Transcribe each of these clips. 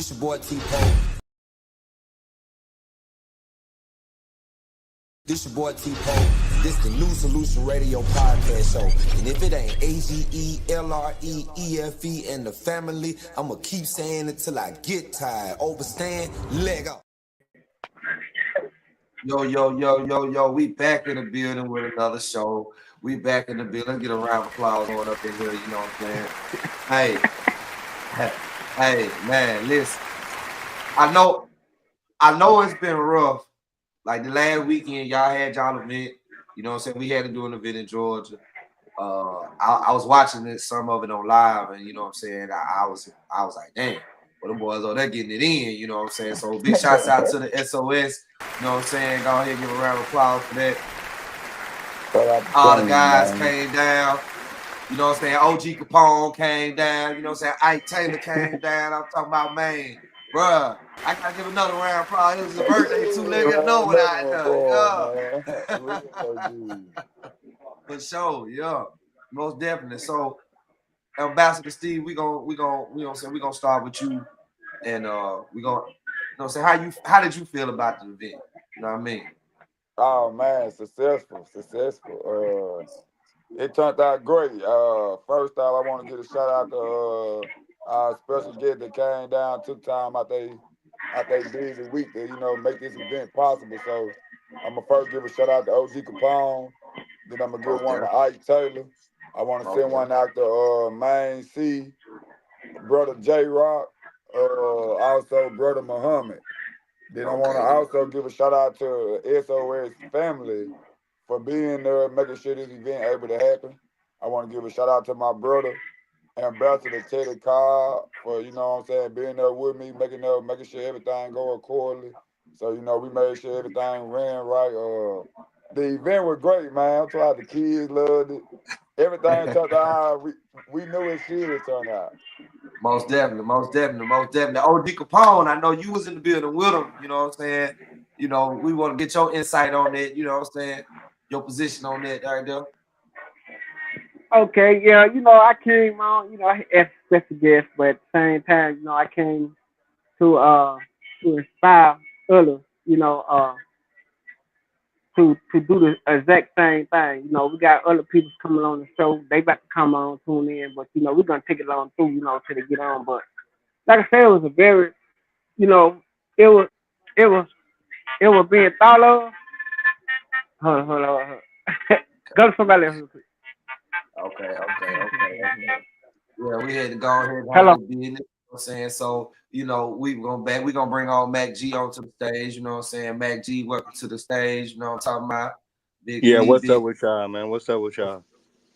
This your boy T-Pole. This your boy T-Pole. This the New Solution Radio podcast show. And if it ain't AGELREEFE and the family, I'ma keep saying it till I get tired. Overstand, leg up. Yo, we back in the building with another show. We back in the building. Let's get a round of applause going up in here, you know what I'm saying? Hey, man, listen. I know it's been rough. Like the last weekend, y'all had y'all event. You know what I'm saying? We had to do an event in Georgia. I was watching it, some of it on live, and you know what I'm saying? I was like, damn, well, the boys are they're getting it in, you know what I'm saying? So big shouts out to the SOS, you know what I'm saying? Go ahead and give a round of applause for that. All the guys came down, you know what I'm saying? OG Capone came down, you know what I'm saying? Ike Taylor came down. I'm talking about, man, bruh, I gotta give another round of applause. It was a birthday too. Let me know what I done. For sure, yeah, most definitely. So, Ambassador Steve, we gonna start with you, and we gonna, you know, say how did you feel about the event? You know what I mean? Oh man, successful. It turned out great. First off, I want to give a shout out to our special guest that came down, took time out their busy week to make this event possible. So I'm gonna first give a shout out to OG Capone. Then I'm gonna give one to Ike Taylor. I want to send one out to Main C, brother J Rock, also brother Muhammad. Then I want to also give a shout out to SOS family for being there, making sure this event able to happen. I want to give a shout out to my brother, Ambassador Teddy Cobb, for being there with me, making sure everything go accordingly. So we made sure everything ran right. The event was great, man. I'm glad the kids loved it. Everything turned out how we knew it should turn out. Most definitely. OG Capone, I know you was in the building with him. You know what I'm saying? You know, we want to get your insight on it. You know what I'm saying? Your position on that, right there. Okay, yeah, I came on, as a special guest, but at the same time, I came to inspire others, to do the exact same thing. We got other people coming on the show. They about to come on, tune in, but we're gonna take it on through, till they get on. But like I said, it was a very, you know, it was it was it was being thought of. Hold on. Go to somebody else real quick. Okay. Yeah, we had to go ahead and Hello. handle business. You know what I'm saying? So, we're gonna bring on Mac G onto the stage, you know what I'm saying? Mac G, welcome to the stage, you know what I'm talking about? Big Yeah, Lee, what's up with y'all, man? What's up with y'all?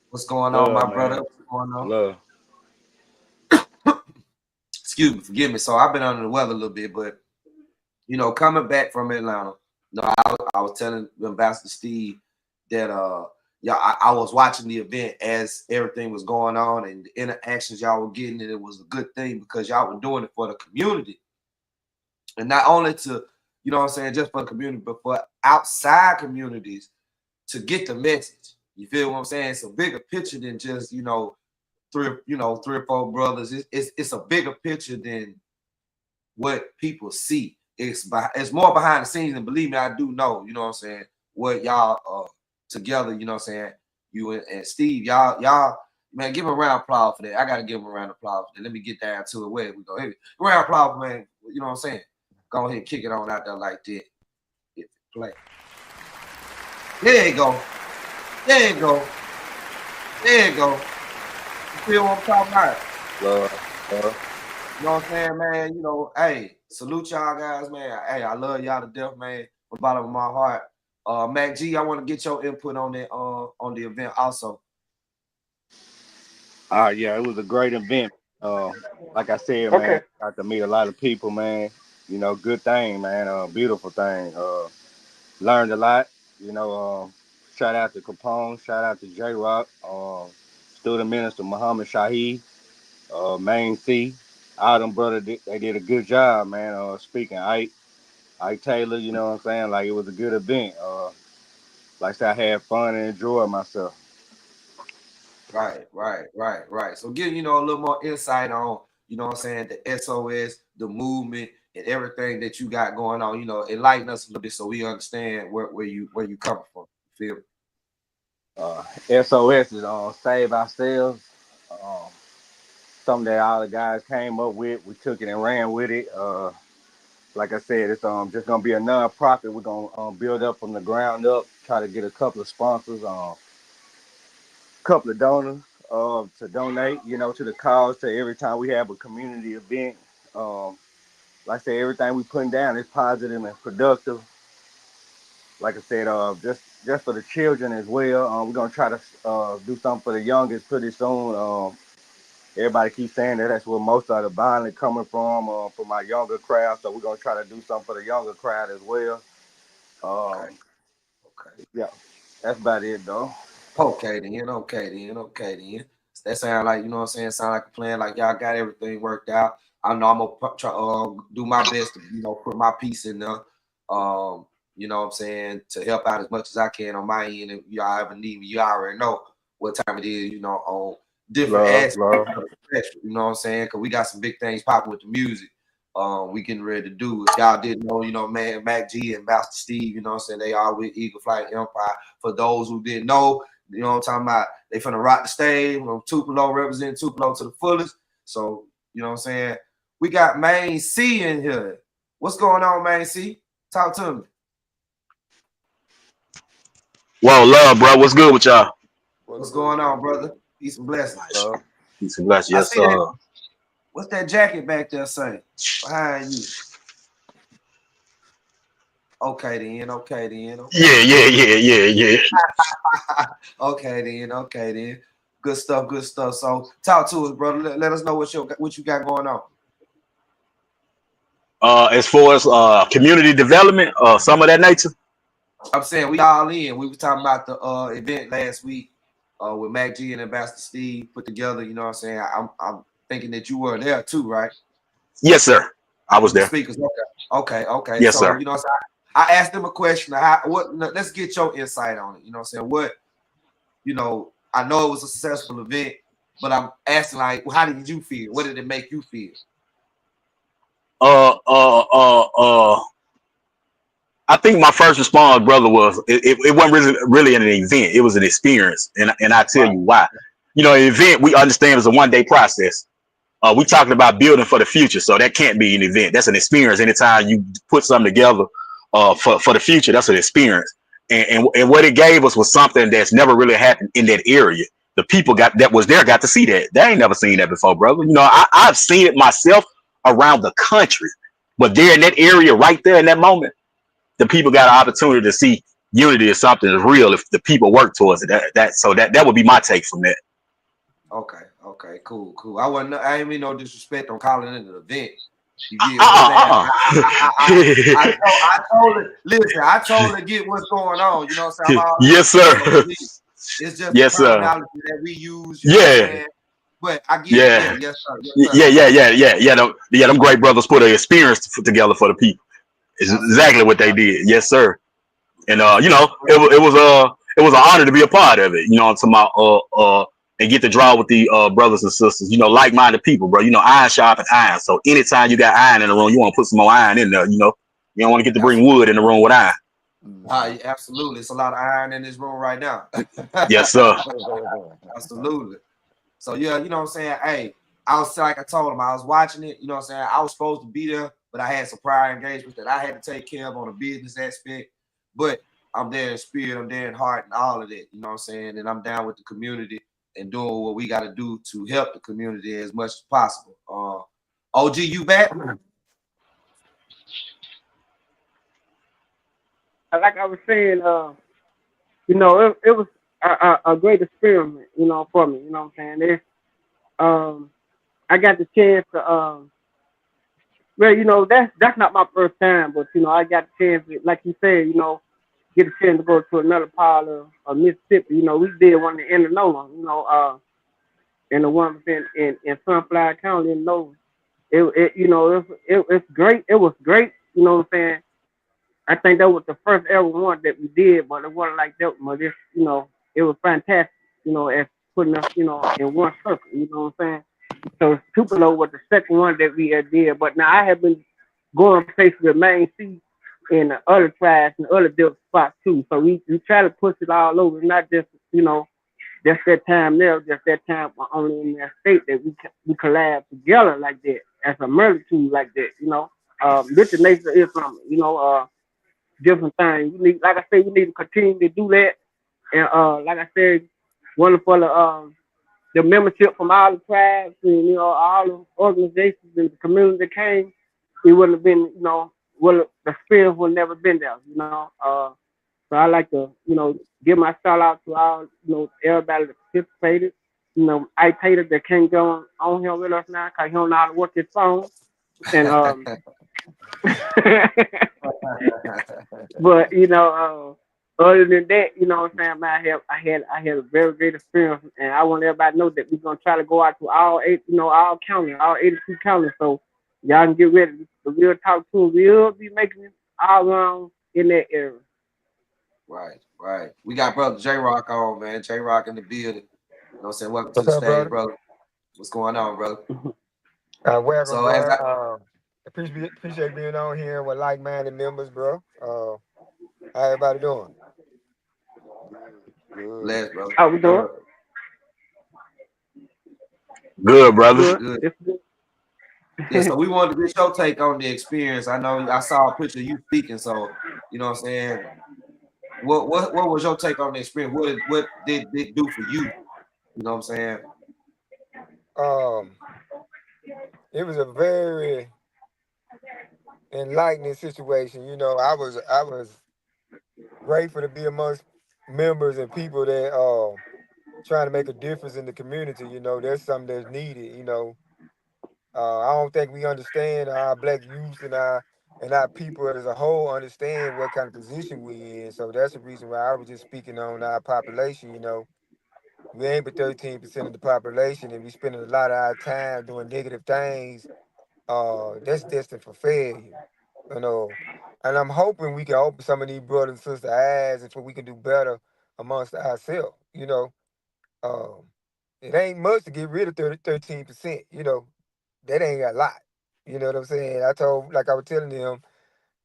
what's going on, Love, my brother? man. What's going on? Love. Excuse me, forgive me. So I've been under the weather a little bit, but coming back from Atlanta, I was telling Ambassador Steve that I was watching the event as everything was going on and the interactions y'all were getting, and it was a good thing because y'all were doing it for the community. And not only to, what I'm saying, just for the community, but for outside communities to get the message. You feel what I'm saying? It's a bigger picture than just, three or four brothers. It's a bigger picture than what people see. It's more behind the scenes, and believe me, I do know, you know what I'm saying, what y'all together, you know what I'm saying, you and Steve, y'all, man, give him a round of applause for that. I gotta give him a round of applause for that. Let me get down to it. Where we go? Hey, round of applause, man. You know what I'm saying? Go ahead and kick it on out there like that. Play. There you go. You feel what I'm talking about? Love. You know what I'm saying, man? Hey, salute y'all guys, man. Hey, I love y'all to death, man. From the bottom of my heart. Mac G, I want to get your input on that on the event also. Yeah, it was a great event. Like I said, man, Okay. got to meet a lot of people, man. Good thing, man. Beautiful thing. Learned a lot. You know, shout out to Capone, shout out to J Rock, student minister Muhammad Shaheed, Main C. All them brothers, they did a good job, man. Speaking Ike Taylor, you know what I'm saying? Like it was a good event. Like I said, I had fun and enjoyed myself. Right. So give a little more insight on you know what I'm saying, the SOS, the movement, and everything that you got going on. You know, enlighten us a little bit so we understand where you come from. You feel me? SOS is on Save Ourselves. Um, Something that all the guys came up with. We took it and ran with it. Like I said, it's just gonna be a non-profit. We're gonna build up from the ground up. Try to get a couple of sponsors, couple of donors, to donate. You know, to the cause. To every time we have a community event. Like I said, everything we putting down is positive and productive. Like I said, just for the children as well. We're gonna try to do something for the youngest pretty soon. Everybody keeps saying that that's where most of the violence coming from my younger crowd. So we're gonna try to do something for the younger crowd as well. Okay. Um, Okay. yeah, that's about it though. Okay then. Okay then. Okay then. That sound like, you know what I'm saying, sound like a plan. Like y'all got everything worked out. I know I'm gonna try do my best to, you know, put my piece in there. Um, you know what I'm saying, to help out as much as I can on my end. If y'all ever need me, you already know what time it is, you know, on different Love, aspects love. of the spectrum, you know what I'm saying? Cause we got some big things popping with the music. We getting ready to do. If y'all didn't know, you know, man, Mac G and Master Steve, you know what I'm saying, they are with Eagle Flight Empire. For those who didn't know, you know what I'm talking about? They finna rock the stage. Tupelo representing Tupelo to the fullest. So, you know what I'm saying? We got Main C in here. What's going on, Main C? Talk to me. Whoa, love, bro. What's good with y'all? What's What's good? going What's on, brother? good? Peace and blessings. Nice. Love. Peace and blessings. I Yes, see that. sir. What's that jacket back there saying? Behind you. Okay then. Okay then. Okay Yeah, then. yeah, yeah, yeah, yeah. Okay then. Okay then. Good stuff. Good stuff. So talk to us, brother. Let us know what you got going on. As far as community development, some of that nature. I'm saying we all in. We were talking about the event last week with Mac G and Ambassador Steve put together. You know what I'm saying? I'm thinking that you were there too, right? Yes, sir. I was With the there. speakers. Okay. Yes, So sir. you know, what I'm saying? I asked them a question. Let's get your insight on it. You know what I'm saying? I know it was a successful event, but I'm asking like, how did you feel? What did it make you feel? Uh, uh, uh, uh. I think my first response, brother, was it wasn't really an event. It was an experience, and I tell Right. you why. You know, an event we understand is a 1 day process. We talking about building for the future, so that can't be an event. That's an experience. Anytime you put something together for the future, that's an experience. And what it gave us was something that's never really happened in that area. The people that was there got to see that. They ain't never seen that before, brother. You know, I've seen it myself around the country, but there in that area, right there in that moment, the people got an opportunity to see unity is something that's real if the people work towards it. That would be my take from that. Okay, cool. I ain't mean no disrespect on calling it an event. You get what I'm saying? Uh, I totally listen. I totally get what's going on. You know what I'm saying? I'm all Yes, sir. It's just the Yes, sir. terminology that we use. You know what I'm Yeah, saying? But I get it. Yeah, yeah, yes, sir. Yes, sir. yeah. Them great brothers put an experience together for the people. It's exactly Absolutely. what they did. Yes, sir. And you know, it was an honor to be a part of it. You know, to my and get to draw with the brothers and sisters. You know, like-minded people, bro. You know, iron sharpens iron. So anytime you got iron in the room, you want to put some more iron in there. You know, you don't want to get to bring Absolutely. wood in the room with iron. Yeah, absolutely. It's a lot of iron in this room right now. Yes, sir. Absolutely. So yeah, you know what I'm saying? Hey, I was like I told him, I was watching it, you know what I'm saying? I was supposed to be there, but I had some prior engagements that I had to take care of on a business aspect. But I'm there in spirit, I'm there in heart and all of that, you know what I'm saying? And I'm down with the community and doing what we got to do to help the community as much as possible. OG, you back? Like I was saying, it was a great experiment, for me. You know what I'm saying? Um, I got the chance to, that's not my first time, but I got the chance, like you said, get a chance to go to another part of Mississippi. We did one in Indianola, and the one in Sunflower County in Nova. It's great. It was great. You know what I'm saying? I think that was the first ever one that we did, but it wasn't like that. But it was fantastic. As putting us, in one circle. You know what I'm saying? So Tupelo was the second one that we did. But now I have been going places with Main C and the other tribes and other different spots too. So we try to push it all over, not just just that time there, just that time only in that state that we collab together like that as a multitude like that. Literally Nation of Islam. Different things. We need, like I said, we need to continue to do that. And like I said, wonderful the membership from all the tribes and all the organizations and the community that came, it wouldn't have been, well, the experience would never been there. So I like to, give my shout out to all, everybody that participated. Ike Tater that can't go on here with us now because he don't know how to work his phone. And but other than that, what I'm saying, man, I had a very great experience, and I want everybody to know that we're gonna try to go out to all all counties, all 82 counties. So y'all can get ready. The real talk tour will be making it all around in that area. Right. We got brother J Rock on, man. J Rock in the building. You know what I'm saying? Welcome to What's the up, stage, brother? brother. What's going on, brother? Welcome, So as I, bro. Appreciate being on here with like-minded members, bro. How everybody doing? Good. blessed, brother. How we doing? Good, brother. Good. Good. It's good. Yeah, so we wanted to get your take on the experience. I know I saw a picture of you speaking, so you know what I'm saying. What was your take on the experience? What did it do for you? You know what I'm saying? It was a very enlightening situation. I was grateful to be amongst members and people that trying to make a difference in the community. There's something that's needed. I don't think we understand our black youth and our people as a whole understand what kind of position we in. So that's the reason why I was just speaking on our population. We ain't but 13% of the population, and we spending a lot of our time doing negative things. That's destined for failure. You know, and I'm hoping we can open some of these brothers and sisters' eyes, and so we can do better amongst ourselves. Um, it ain't much to get rid of 13%. That ain't a lot. You know what I'm saying? Like I was telling them,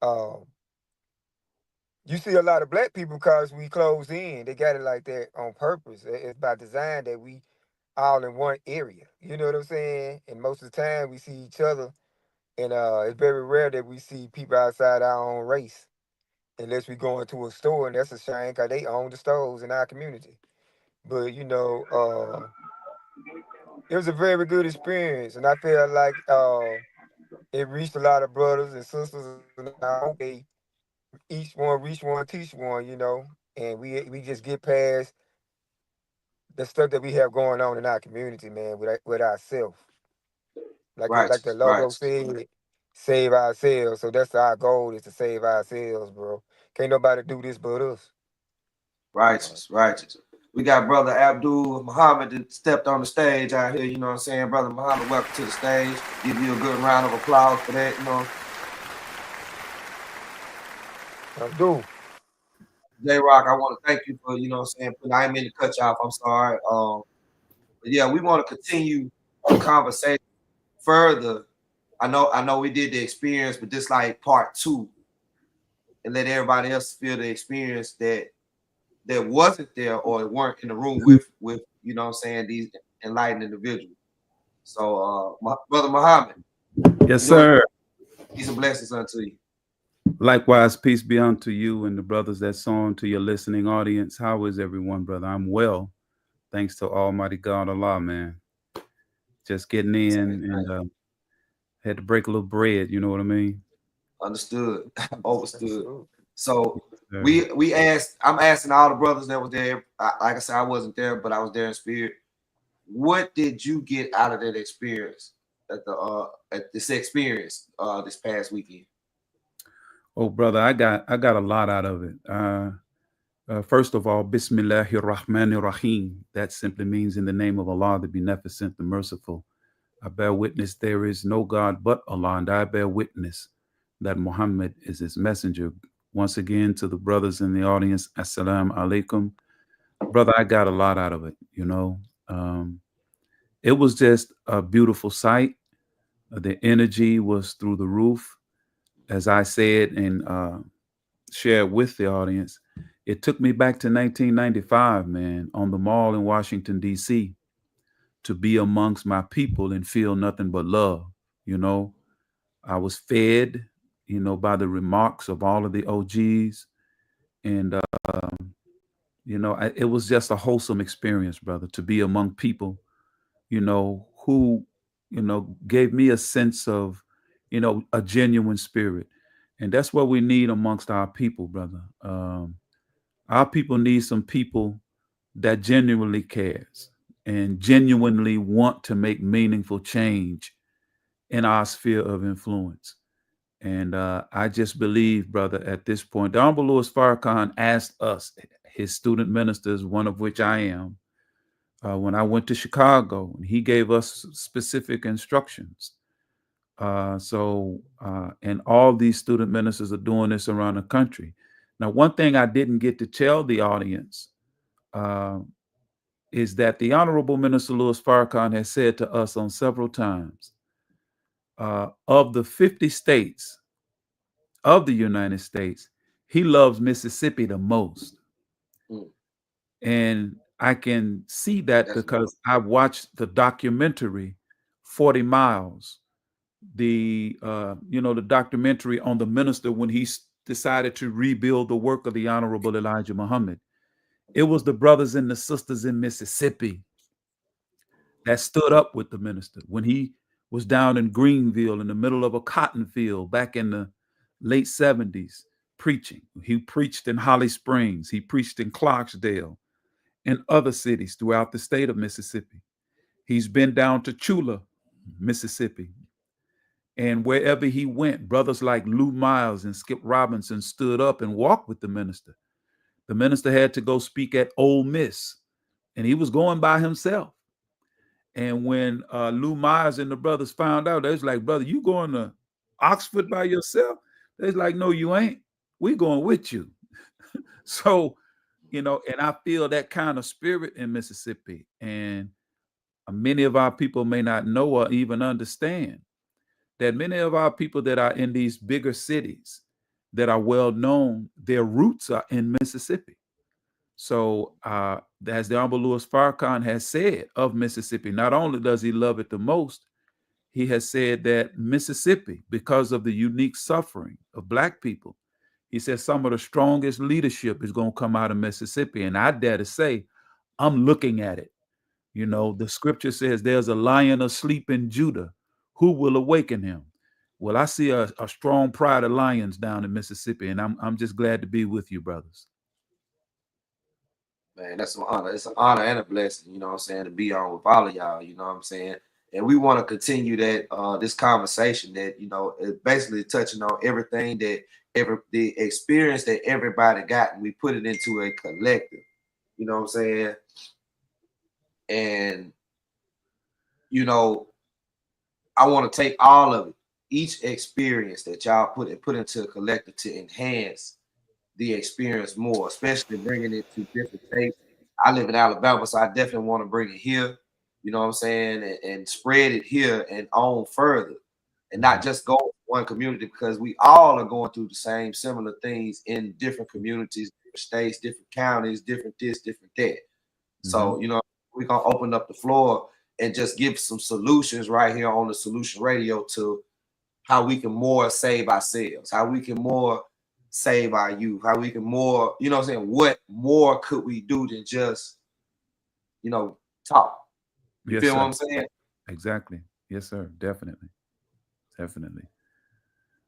um, you see a lot of black people because we closed in. They got it like that on purpose. It's by design that we all in one area. You know what I'm saying? And most of the time we see each other, and it's very rare that we see people outside our own race, unless we go into a store, and that's a shame because they own the stores in our community. But it was a very good experience, and I feel like it reached a lot of brothers and sisters, and I hope they each one reach one, teach one, and we just get past the stuff that we have going on in our community, man, with ourselves. Like the Right. logo said, save ourselves. So that's our goal, is to save ourselves, bro. Can't nobody do this but us. Righteous. We got brother Abdul Muhammad that stepped on the stage out here. You know what I'm saying, brother Muhammad? Welcome to the stage. Give you a good round of applause for that. Abdul. J Rock, I want to thank you for, what I'm saying, I didn't mean to cut you off. I'm sorry. But yeah, we want to continue the conversation further. I know we did the experience, but this like part 2, and let everybody else feel the experience that wasn't there or weren't in the room with you know what I'm saying, these enlightened individuals. So brother Muhammad. Yes, sir. Peace and blessings unto you. Likewise, peace be unto you and the brothers that saw, and to your listening audience. How is everyone, brother? I'm well, thanks to Almighty God Allah, man. Just getting in and had to break a little bread, you know what I mean? Understood. Overstood. So I'm asking all the brothers that were there. Like I said, I wasn't there, but I was there in spirit. What did you get out of that experience at this past weekend? Oh, brother, I got a lot out of it. First of all, Bismillahir Rahmanir Rahim. That simply means in the name of Allah, the Beneficent, the Merciful. I bear witness there is no God but Allah, and I bear witness that Muhammad is his messenger. Once again, to the brothers in the audience, Assalamu alaikum. Brother, I got a lot out of it, it was just a beautiful sight. The energy was through the roof. As I said and shared with the audience, it took me back to 1995, man, on the mall in Washington, D.C., to be amongst my people and feel nothing but love. You know, I was fed, you know, by the remarks of all of the OGs. And, you know, it was just a wholesome experience, brother, to be among people, you know, who, you know, gave me a sense of, you know, a genuine spirit. And that's what we need amongst our people, brother. Our people need some people that genuinely cares and genuinely want to make meaningful change in our sphere of influence. And I just believe, brother, at this point, the Honorable Louis Farrakhan asked us, his student ministers, one of which I am, when I went to Chicago, and he gave us specific instructions. And all these student ministers are doing this around the country. Now, one thing I didn't get to tell the audience is that the Honorable Minister Louis Farrakhan has said to us on several times, of the 50 states of the United States, he loves Mississippi the most. Mm. And I can see that That's because I've watched the documentary 40 Miles, the the documentary on the minister when he decided to rebuild the work of the Honorable Elijah Muhammad. It was the brothers and the sisters in Mississippi that stood up with the minister when he was down in Greenville in the middle of a cotton field back in the late 70s preaching. He preached in Holly Springs. He preached in Clarksdale and other cities throughout the state of Mississippi. He's been down to Chula, Mississippi. And wherever he went, brothers like Lou Miles and Skip Robinson stood up and walked with the minister. The minister had to go speak at Ole Miss, and he was going by himself. And when Lou Miles and the brothers found out, they was like, brother, you going to Oxford by yourself? They was like, no, you ain't. We going with you. So, and I feel that kind of spirit in Mississippi. And many of our people may not know or even understand that many of our people that are in these bigger cities that are well known, their roots are in Mississippi. So as the Honorable Louis Farrakhan has said of Mississippi, not only does he love it the most, he has said that Mississippi, because of the unique suffering of Black people, he says some of the strongest leadership is going to come out of Mississippi. And I dare to say, I'm looking at it. The scripture says there's a lion asleep in Judah. Who will awaken him? Well, I see a strong pride of lions down in Mississippi, and I'm just glad to be with you, brothers. Man, that's an honor. It's an honor and a blessing, you know what I'm saying, to be on with all of y'all, you know what I'm saying? And we want to continue that this conversation that, is basically touching on everything that the experience that everybody got, and we put it into a collective, you know what I'm saying? And, I want to take all of it, each experience that y'all put into a collective to enhance the experience more, especially bringing it to different states. I live in Alabama, so I definitely want to bring it here, you know what I'm saying, and spread it here and on further, and not just go to one community, because we all are going through the same similar things in different communities, different states, different counties, different this, different that. So, we're going to open up the floor and just give some solutions right here on the Solution Radio to how we can more save ourselves, how we can more save our youth, how we can more, you know what I'm saying, what more could we do than just, talk? You Yes, feel sir. what I'm saying? Exactly. Yes, sir. Definitely.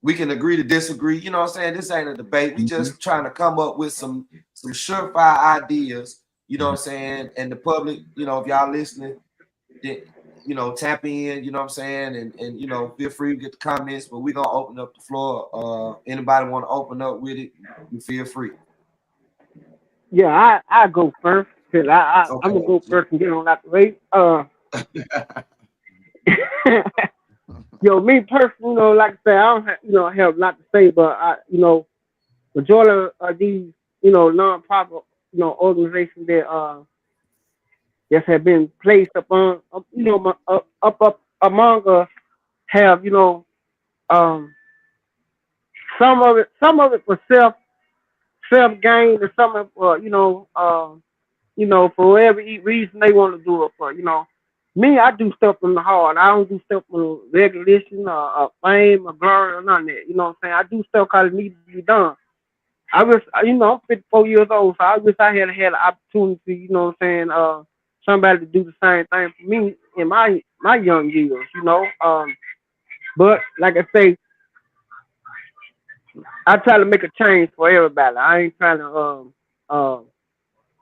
We can agree to disagree. You know what I'm saying? This ain't a debate. We just trying to come up with some surefire ideas, you know what I'm saying? And the public, if y'all listening, tap in, you know what I'm saying? And feel free to get the comments, but we're going to open up the floor. Anybody want to open up with it, you feel free. Yeah, I go first. Cause I'm going to go first and get on that way. Me personally, like I say, I don't have, have a lot to say, but majority of these, non-profit, organizations that that have been placed upon, up among us have, um, some of it for self gain, and some of it for, for whatever reason they want to do it for. Me, I do stuff from the heart. I don't do stuff for recognition or fame or glory or none of that. You know what I'm saying? I do stuff because it needs to be done. I wish, I'm 54 years old, so I wish I had an opportunity, somebody to do the same thing for me in my young years. But like I say, I try to make a change for everybody. I ain't trying to,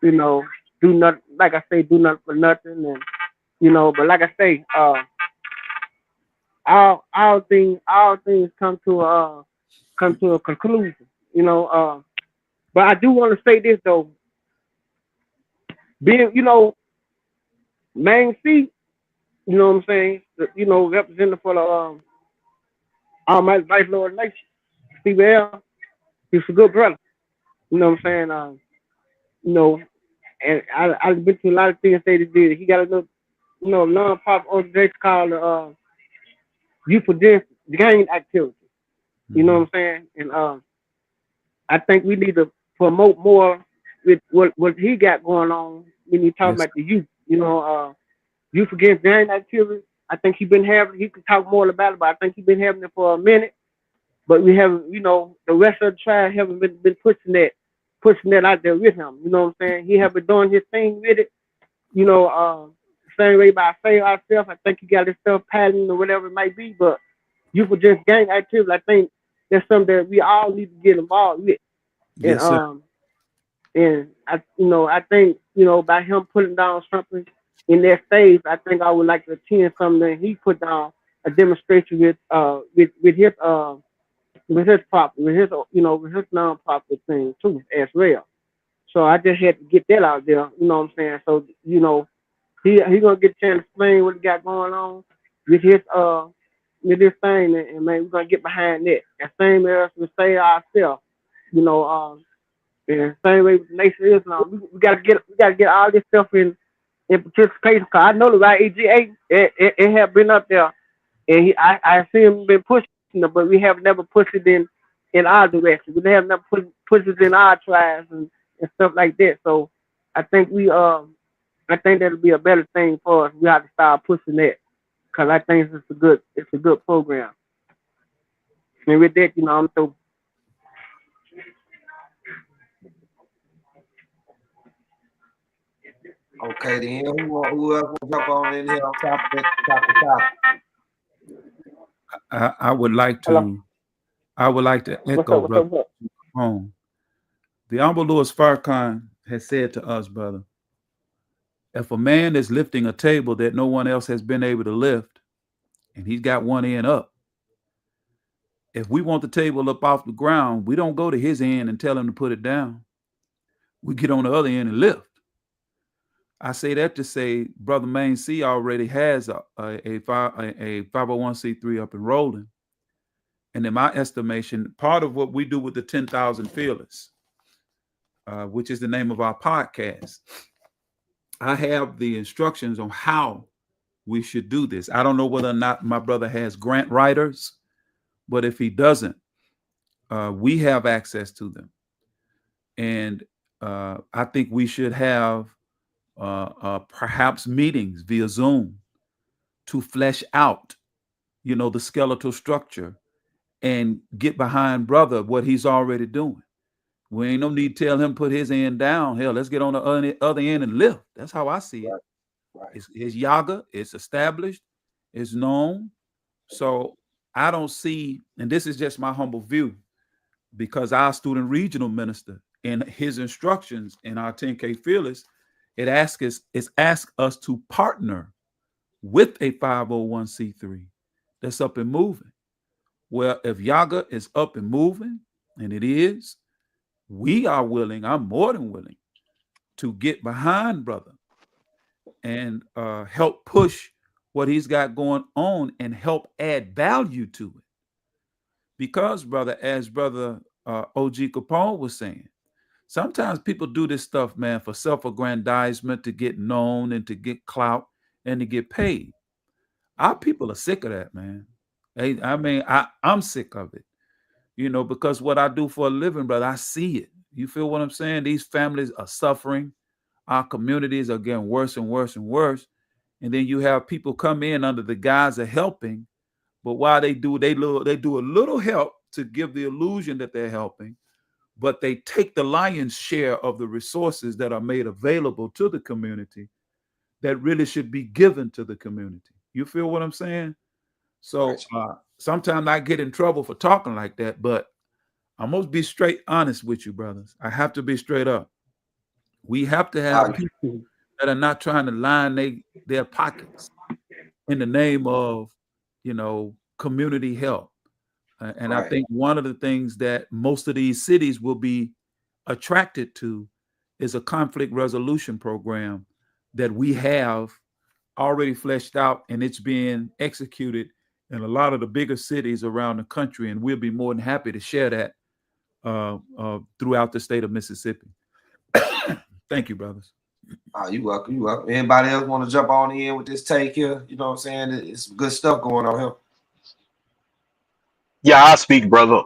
you know, do nothing. Like I say, do nothing for nothing, and But like I say, all things come to a conclusion. But I do want to say this though, being main seat, you know what I'm saying? Representative for the Almighty Vice Lord Nation, CBL, he's a good brother. You know what I'm saying? You know, and I've been to a lot of things they did. He got a little, non-profit organization called Youth Against Gang Activity. You know what I'm saying? And I think we need to promote more with what he got going on when you talk about the youth. Youth Against Gang Activity. I think he can talk more about it, but I think he's been having it for a minute. But we haven't, the rest of the tribe haven't been pushing that out there with him. You know what I'm saying? He have been doing his thing with it. Same way by say ourselves. I think he got his stuff patterned or whatever it might be. But Youth Against Gang Activity, I think that's something that we all need to get involved with. Yes, sir. And I think, by him putting down something in that stage, I think I would like to attend something that he put down, a demonstration with his property, with his non-profit thing too as well. So I just had to get that out there, you know what I'm saying? So, he gonna get a chance to explain what he got going on with his thing, and man, we're gonna get behind that. And same as we say ourselves, and same way with the Nation of Islam, we gotta get all this stuff in participation. Cause I know the YEGA, it have been up there, and I see him been pushing it, but we have never pushed it in our direction. We have never pushed it in our tribes and stuff like that. So I think I think that'll be a better thing for us. We have to start pushing that, cause I think it's a good program. And with that, I'm so. Okay, then who else will jump on in here on top of that? I would like to echo, brother. The Honorable Louis Farrakhan has said to us, brother, if a man is lifting a table that no one else has been able to lift, and he's got one end up, if we want the table up off the ground, we don't go to his end and tell him to put it down. We get on the other end and lift. I say that to say, Brother Main C already has a 501c3 up and rolling. And in my estimation, part of what we do with the 10,000 Fearless, which is the name of our podcast, I have the instructions on how we should do this. I don't know whether or not my brother has grant writers, but if he doesn't, we have access to them. And I think we should have perhaps meetings via Zoom to flesh out, the skeletal structure and get behind brother what he's already doing. We ain't no need to tell him put his end down. Hell, let's get on the other end and lift. That's how I see it. Right. It's Yaga, it's established, it's known. So I don't see, and this is just my humble view, because our student regional minister in his instructions in our 10K Fearless, it asks us to partner with a 501c3 that's up and moving. Well, if Yaga is up and moving, and it is, we are willing, I'm more than willing, to get behind brother and help push what he's got going on and help add value to it. Because, brother, as brother OG Capone was saying, Sometimes people do this stuff, man, for self-aggrandizement, to get known and to get clout and to get paid. Our people are sick of that, man. I mean, I'm sick of it, because what I do for a living, brother, I see it. You feel what I'm saying? These families are suffering. Our communities are getting worse and worse and worse. And then you have people come in under the guise of helping, but while they do a little help to give the illusion that they're helping, but they take the lion's share of the resources that are made available to the community that really should be given to the community. You feel what I'm saying? So sometimes I get in trouble for talking like that, but I'm going to be straight honest with you, brothers. I have to be straight up. We have to have people that are not trying to line their pockets in the name of, community help. And I think one of the things that most of these cities will be attracted to is a conflict resolution program that we have already fleshed out, and it's being executed in a lot of the bigger cities around the country. And we'll be more than happy to share that throughout the state of Mississippi. Thank you, brothers. You welcome. You welcome. Anybody else want to jump on in with this take here? You know what I'm saying? It's good stuff going on here. Yeah, I'll speak, brother.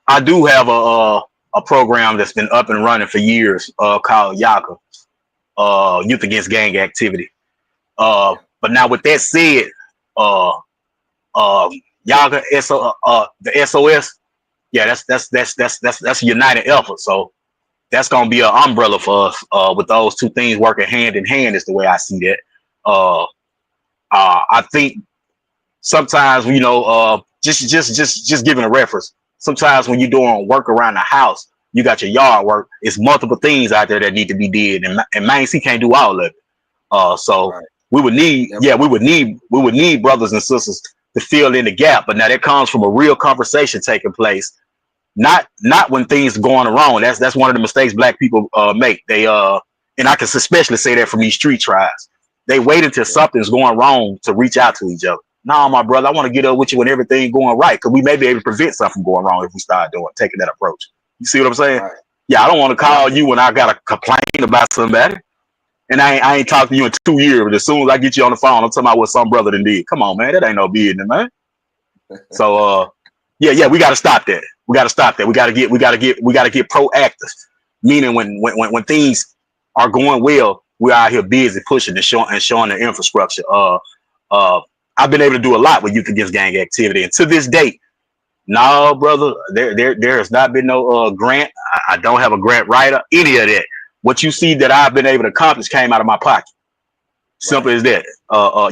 I do have a program that's been up and running for years called YAGA, Youth Against Gang Activity. But now with that said, YAGA, the SOS, yeah, that's a united effort. So that's gonna be an umbrella for us with those two things working hand in hand is the way I see that. I think sometimes, just giving a reference. Sometimes when you're doing work around the house, you got your yard work. It's multiple things out there that need to be did, and Main C can't do all of it. So we would need, we would need brothers and sisters to fill in the gap. But now that comes from a real conversation taking place, not when things are going wrong. That's one of the mistakes Black people make. They and I can especially say that from these street tribes. They wait until something's going wrong to reach out to each other. No, my brother, I want to get up with you when everything's going right, because we may be able to prevent something from going wrong if we start taking that approach. You see what I'm saying? Yeah, I don't want to call you when I got to complain about somebody, and I ain't talked to you in 2 years. But as soon as I get you on the phone, I'm talking about what some brother done did. Come on, man, that ain't no business, man. So, yeah, we got to stop that. We got to stop that. We got to get proactive. Meaning when things are going well, we're out here busy pushing and showing the infrastructure. I've been able to do a lot with Youth Against Gang Activity, and to this date, no, brother, there has not been no grant. I don't have a grant writer, any of that. What you see that I've been able to accomplish came out of my pocket. Simple as that.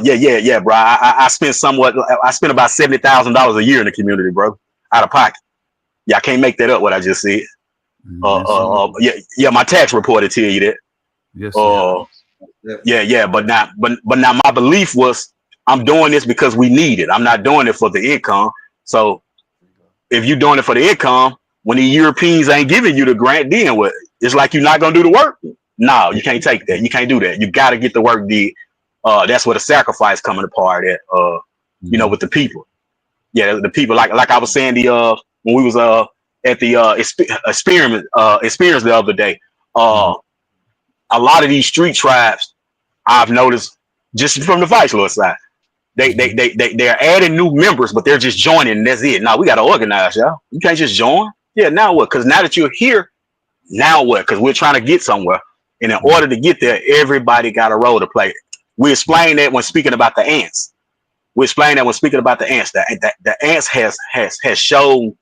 Yeah, bro. I spent about $70,000 a year in the community, bro, out of pocket. Yeah, I can't make that up. What I just said. Yeah, my tax report will tell you that. Yes. Yeah. But now my belief was, I'm doing this because we need it. I'm not doing it for the income. So if you're doing it for the income, when the Europeans ain't giving you the grant, then what? It's like you're not gonna do the work. No, you can't take that. You can't do that. You got to get the work did. That's where the sacrifice coming apart at. With the people. Yeah, the people. Like I was saying, when we was at the experience the other day, a lot of these street tribes, I've noticed, just from the Vice Lord side, they're adding new members, but they're just joining, and that's it. Now we got to organize, y'all. You can't just join. Yeah, now what? Because now that you're here, now what? Because we're trying to get somewhere, and in order to get there, everybody got a role to play. We explain that when speaking about the ants. The ants has shown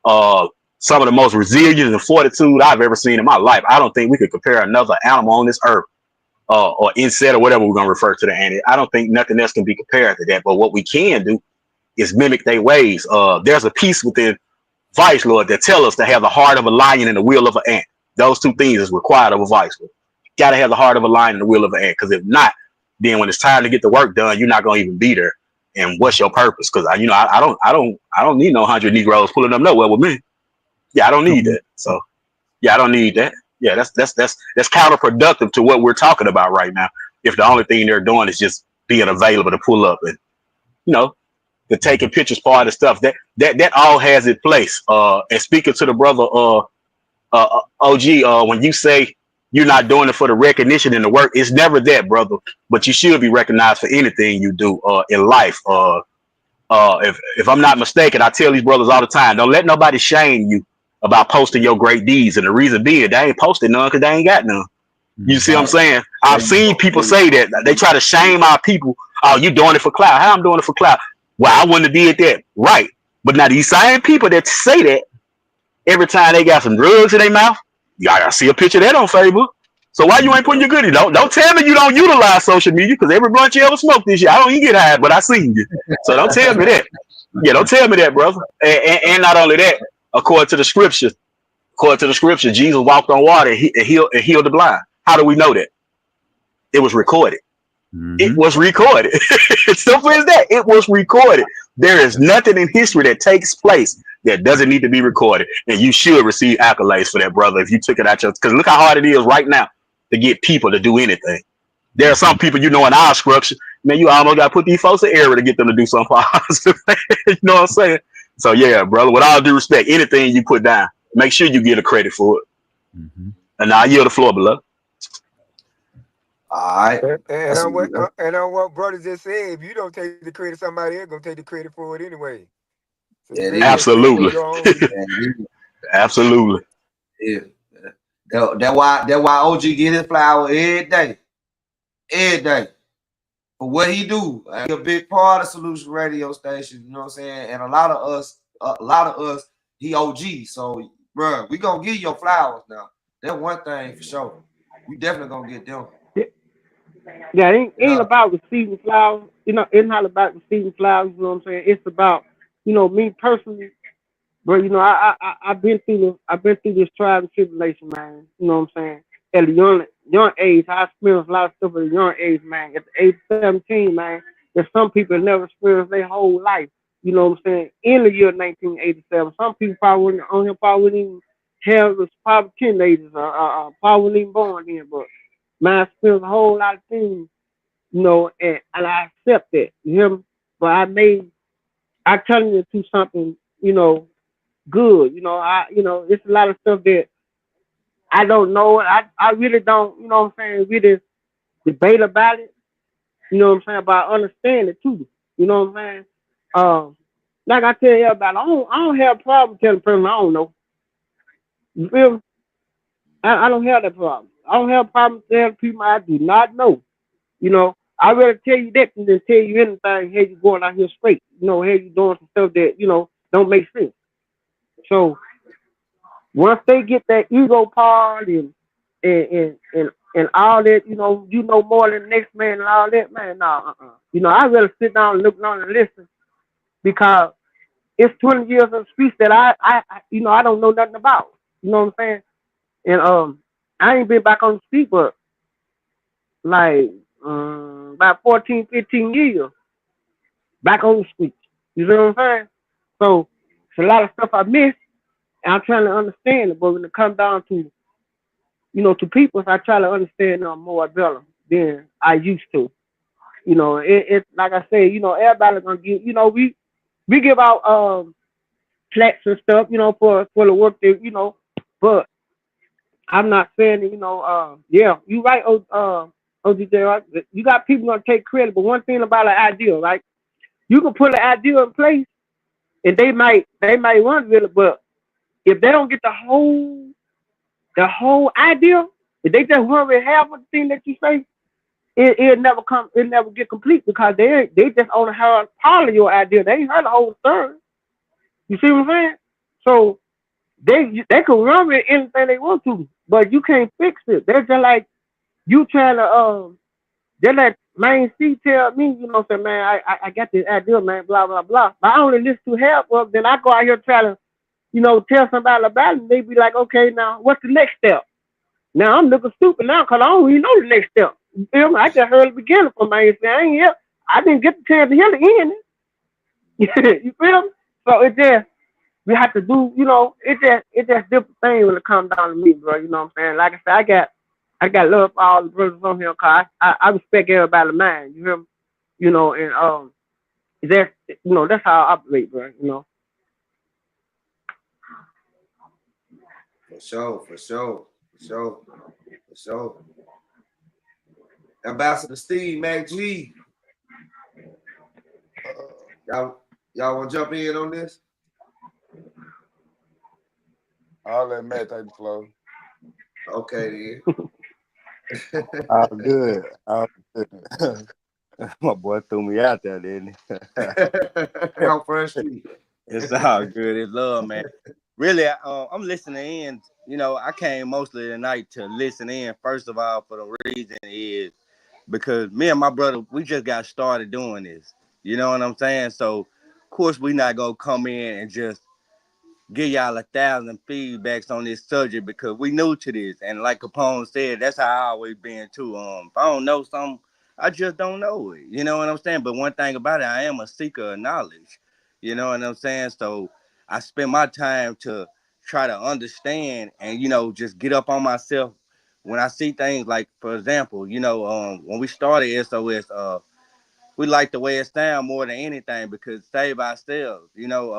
some of the most resilience and fortitude I've ever seen in my life. I don't think we could compare another animal on this earth, or insect, or whatever we're going to refer to the ant. I don't think nothing else can be compared to that. But what we can do is mimic their ways. There's a piece within Vice Lord that tell us to have the heart of a lion and the will of an ant. Those two things is required of a Vice Lord. Got to have the heart of a lion and the will of an ant. Because if not, then when it's time to get the work done, you're not going to even be there. And what's your purpose? Because I don't need no 100 Negroes pulling up nowhere with me. Yeah, I don't need that. So yeah, I don't need that. Yeah, that's counterproductive to what we're talking about right now. If the only thing they're doing is just being available to pull up and the taking pictures part of stuff, that all has its place. And speaking to the brother OG, when you say you're not doing it for the recognition and the work, it's never that, brother. But you should be recognized for anything you do in life. If I'm not mistaken, I tell these brothers all the time, don't let nobody shame you about posting your great deeds. And the reason being, they ain't posted none because they ain't got none. You see what I'm Right. saying? There I've you seen go. people say that. They try to shame our people. Oh, you doing it for clout. How I'm doing it for clout? Well, I wouldn't have did that. Right. But now these same people that say that, every time they got some drugs in their mouth, I see a picture of that on Facebook. So why you ain't putting your goodies? Don't tell me you don't utilize social media, because every blunt you ever smoked this year, I don't even get high, but I seen you. So don't tell me that. Yeah, don't tell me that, brother. And not only that, according to the scripture, Jesus walked on water and healed the blind. How do we know that? It was recorded. It was recorded. It's simple as that. It was recorded. There is nothing in history that takes place that doesn't need to be recorded. And you should receive accolades for that, brother, if you took it out your, because look how hard it is right now to get people to do anything. There are some people, in our structure, man, you almost got to put these folks in error to get them to do something positive. You know what I'm saying? So yeah, brother, with all due respect, anything you put down, make sure you get a credit for it. And now I yield the floor, below. All right. And on what brother just said, if you don't take the credit, somebody else gonna take the credit for it anyway. So you better take credit for Absolutely. your own. Absolutely. Yeah. That's why OG get his flower every day. Every day. For what he do. He a big part of Solution Radio Station, you know what I'm saying? And a lot of us, he OG. So, bro, we gonna give you your flowers now. That's one thing for sure. We definitely gonna get them. Yeah, it ain't about receiving flowers. It's not about receiving flowers. You know what I'm saying? It's about, me personally. But I've been through this trial and tribulation, man. You know what I'm saying? At a young age, I experienced a lot of stuff at a young age, man. At the age of 17, man, there's some people that never experienced their whole life. You know what I'm saying? In the year 1987, some people probably wouldn't even have, was probably teenagers or probably wouldn't even born then. But man, I experienced a whole lot of things, and I accept that. You hear me? But I turn it into something, good. It's a lot of stuff that I don't know. I really don't, what I'm saying, really debate about it. You know what I'm saying? But I understand it too. You know what I'm saying? Like I tell everybody, I don't have a problem telling a person I don't know. You feel me? I don't have that problem. I don't have a problem telling people I do not know. I'd rather tell you that than tell you anything, hey, you going out here straight. Hey, you doing some stuff that, don't make sense. So once they get that ego part and all that, you know more than the next man and all that, man, no, I rather sit down and look down and listen, because it's 20 years of speech that I don't know nothing about. You know what I'm saying? And I ain't been back on the street, but like about 14, 15 years back on the street. You know what I'm saying? So it's a lot of stuff I missed, and I'm trying to understand it. But when it comes down to to people, I try to understand them more better than I used to. It's like I said, everybody's gonna give. We give out plaques and stuff, for the work that. But I'm not saying that, yeah, you right, OGJ, right? You got people gonna take credit, but one thing about an idea, right? You can put an idea in place, and they might run with it, but if they don't get the whole idea, if they just run with half of the thing that you say, it never get complete, because they just only heard part of your idea. They ain't heard the whole story. You see what I'm saying? So they can run with anything they want to, but you can't fix it. They're just like you trying to just like Main C tell me, say, man, I got this idea, man, blah blah blah. But I only listen to half of it, then I go out here trying to, tell somebody about it, and they be like, okay, now what's the next step? Now I'm looking stupid now because I don't even know the next step. You feel me? I just heard the beginning from my answer. I didn't get the chance to hear the end. You feel me? So it just, we have to do, it just different things when it comes down to me, bro. You know what I'm saying? Like I said, I got love for all the brothers on here, because I respect everybody's mind. You hear me? And that's how I operate, bro. For sure, for sure, for sure, for sure. Ambassador Steve, Mac G, y'all want to jump in on this? I'll let Matt take the floor. Okay All good. All good. My boy threw me out there, didn't he? then. How fresh you? It's all good. It's love, man. Really, I'm listening in. You know, I came mostly tonight to listen in. First of all, for the reason is because me and my brother, we just got started doing this. You know what I'm saying? So, of course, we not gonna come in and just give y'all 1,000 feedbacks on this subject because we new to this. And like Capone said, that's how I always been too. If I don't know something, I just don't know it. You know what I'm saying? But one thing about it, I am a seeker of knowledge. You know what I'm saying? So I spend my time to try to understand and, you know, just get up on myself when I see things like, for example, you know, when we started SOS, we like the way it sound more than anything because save ourselves. You know,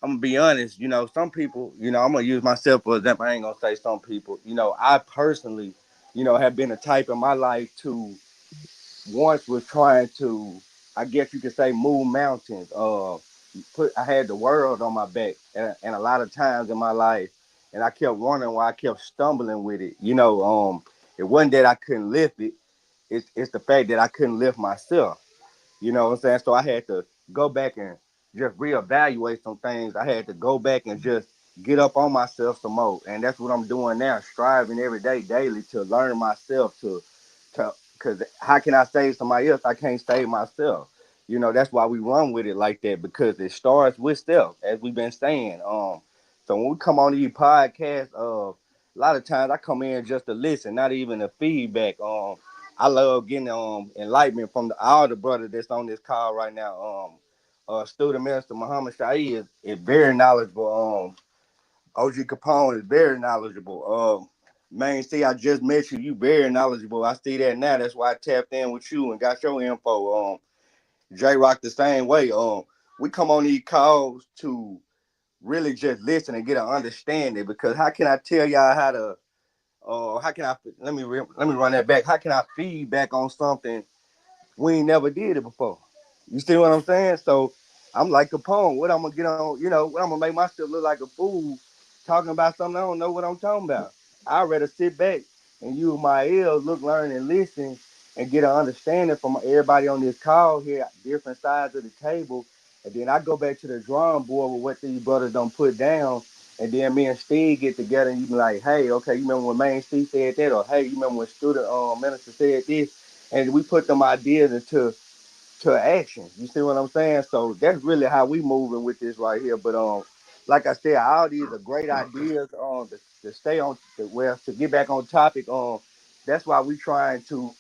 I'm gonna be honest, you know, some people, you know, I'm gonna use myself for example. I ain't gonna say some people, you know, I personally, you know, have been a type in my life to once was trying to, I guess you could say, move mountains. I had the world on my back, and a lot of times in my life, and I kept wondering why I kept stumbling with it. You know, it wasn't that I couldn't lift it; it's the fact that I couldn't lift myself. You know what I'm saying? So I had to go back and just reevaluate some things. I had to go back and just get up on myself some more. And that's what I'm doing now, striving every day, daily to learn myself to because how can I save somebody else? I can't save myself. You know, that's why we run with it like that, because it starts with self, as we've been saying. So when we come on these podcasts, a lot of times I come in just to listen, not even a feedback. I love getting enlightenment from all the brothers that's on this call right now. Student Minister Muhammad Shahi is very knowledgeable. OG Capone is very knowledgeable. Man, see, I just met you. You very knowledgeable. I see that now. That's why I tapped in with you and got your info. J Rock the same way. We come on these calls to really just listen and get an understanding, because how can I tell y'all how to how can I let me run that back? How can I feedback on something we ain't never did it before? You see what I'm saying? So I'm like Capone. What I'm gonna get on? You know, what I'm gonna make myself look like a fool talking about something I don't know what I'm talking about. I'd rather sit back and use my ears, look, learn, and listen, and get an understanding from everybody on this call here, different sides of the table, and then I go back to the drawing board with what these brothers don't put down. And then me and Steve get together and you be like, hey, okay, you remember when Main Steve said that? Or hey, you remember when Student Minister said this? And we put them ideas into action. You see what I'm saying? So that's really how we moving with this right here. But like I said, all these are great ideas to stay on to get back on topic. That's why we trying to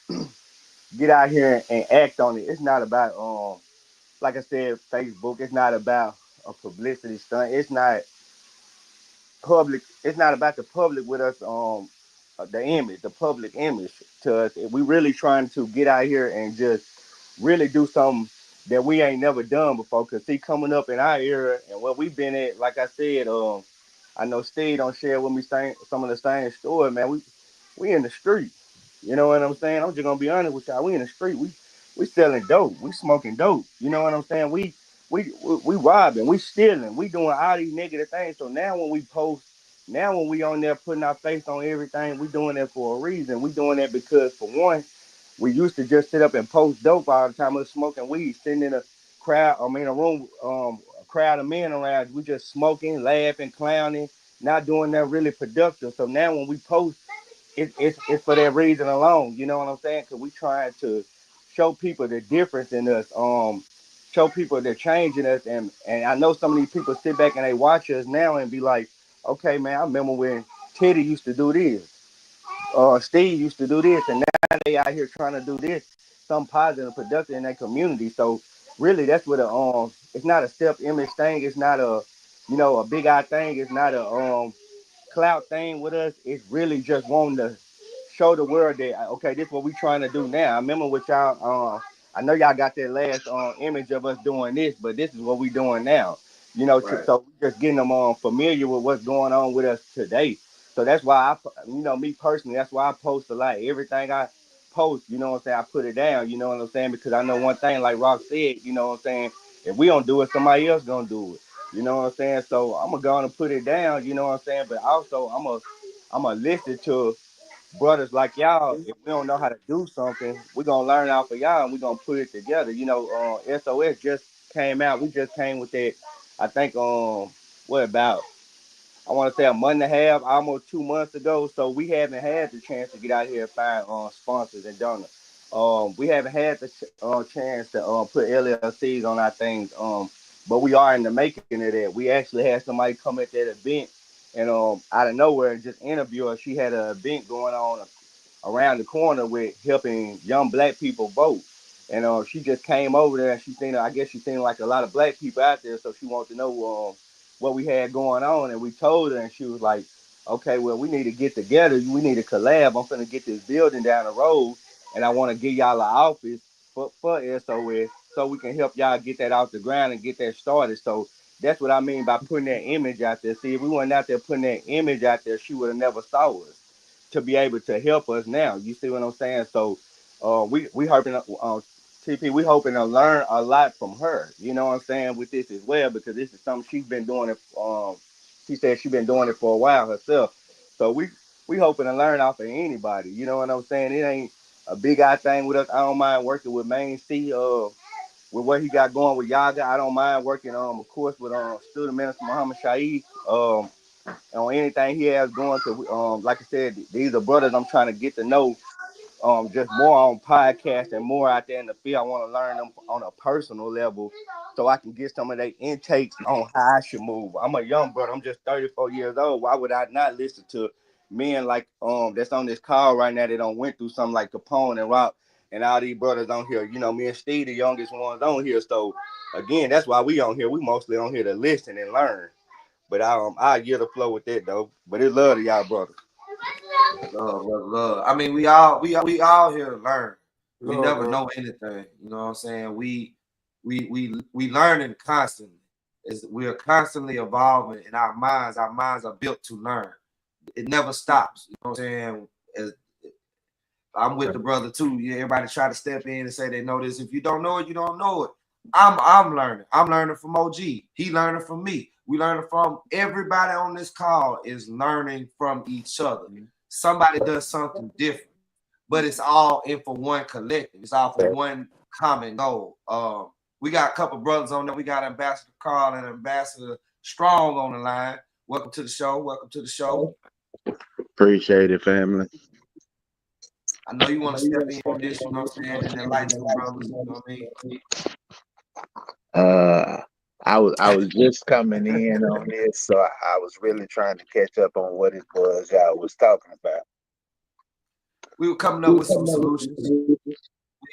get out here and act on it. It's not about like I said, Facebook. It's not about a publicity stunt. It's not public. It's not about the public with us. The image, the public image to us. We really trying to get out here and just really do something that we ain't never done before. Cause see, coming up in our era and what we've been at, like I said, I know Steve don't share with me some of the same story, man. We in the street. You know what I'm saying? I'm just gonna be honest with y'all. We in the street. We selling dope. We smoking dope. You know what I'm saying? We robbing. We stealing. We doing all these negative things. So now when we post, now when we on there putting our face on everything, we doing that for a reason. We doing that because for one, we used to just sit up and post dope all the time. Us smoking weed, sitting in a crowd, I mean a room, a crowd of men around. We just smoking, laughing, clowning, not doing that really productive. So now when we post, it's for that reason alone. You know what I'm saying? Because we trying to show people the difference in us. Show people the change in us. And I know some of these people sit back and they watch us now and be like, okay, man, I remember when Teddy used to do this. Steve used to do this, and now they out here trying to do this, some positive, productive in their community. So really, that's what it's not a self image thing. It's not a, you know, a big eye thing. It's not a clout thing with us. It's really just wanting to show the world that okay, this is what we trying to do now. I remember what y'all. I know y'all got that last image of us doing this, but this is what we doing now. Right. So we just getting them familiar with what's going on with us today. So that's why me personally, that's why I post a lot. Everything I post, I put it down, because I know one thing, like Rock said, if we don't do it, somebody else gonna do it. So I'm gonna go on and put it down, but also I'm gonna listen to brothers like y'all. If we don't know how to do something, we're gonna learn off of y'all and we're gonna put it together. SOS just came out. We just came with that. I think what about I want to say a month and a half, almost 2 months ago. So we haven't had the chance to get out here and find sponsors and donors. We haven't had the chance to put LLCs on our things. But we are in the making of that. We actually had somebody come at that event and out of nowhere and just interview her. She had an event going on around the corner with helping young black people vote. And she just came over there and I guess she seen like a lot of black people out there, so she wanted to know what we had going on. And we told her, and she was like, okay, well, we need to get together. We need to collab. I'm going to get this building down the road, and I want to give y'all an office for SOS so we can help y'all get that off the ground and get that started. So that's what I mean by putting that image out there. See, if we weren't out there putting that image out there, she would have never saw us to be able to help us now. You see what I'm saying? So we hoping TP, we hoping to learn a lot from her. You know what I'm saying, with this as well, because this is something she's been doing it. She said she's been doing it for a while herself. So we hoping to learn off of anybody. You know what I'm saying? It ain't a big eye thing with us. I don't mind working with Main C. With what he got going with Yaga, I don't mind working of course with student minister Muhammad Shaheed. On anything he has going to, like I said, these are brothers I'm trying to get to know just more on podcast and more out there in the field. I want to learn them on a personal level so I can get some of their intakes on how I should move. I'm a young brother. I'm just 34 years old. Why would I not listen to men like that's on this call right now that don't went through something like Capone and Rock and all these brothers on here? Me and Steve, the youngest ones on here. So again, that's why we on here. We mostly on here to listen and learn. But I get the flow with that though. But it's love to y'all brothers. Love. I mean, we all here to learn. We Love, never bro. know anything. You know what I'm saying? We learning constantly. We are constantly evolving in our minds. Our minds are built to learn. It never stops. You know what I'm saying? I'm with the brother too. Yeah, everybody try to step in and say they know this. If you don't know it, you don't know it. I'm learning. I'm learning from OG. He learning from me. We learning from everybody on this call is learning from each other. Somebody does something different, but it's all in for one collective. It's all for one common goal. We got a couple brothers on there. We got Ambassador Carl and Ambassador Strong on the line. Welcome to the show. Welcome to the show. Appreciate it, family. I know you want to step in on this, you know what I'm saying, and enlighten some brothers, you know what I mean? I was just coming in on this, so I was really trying to catch up on what it was y'all was talking about. We were coming up with some solutions. We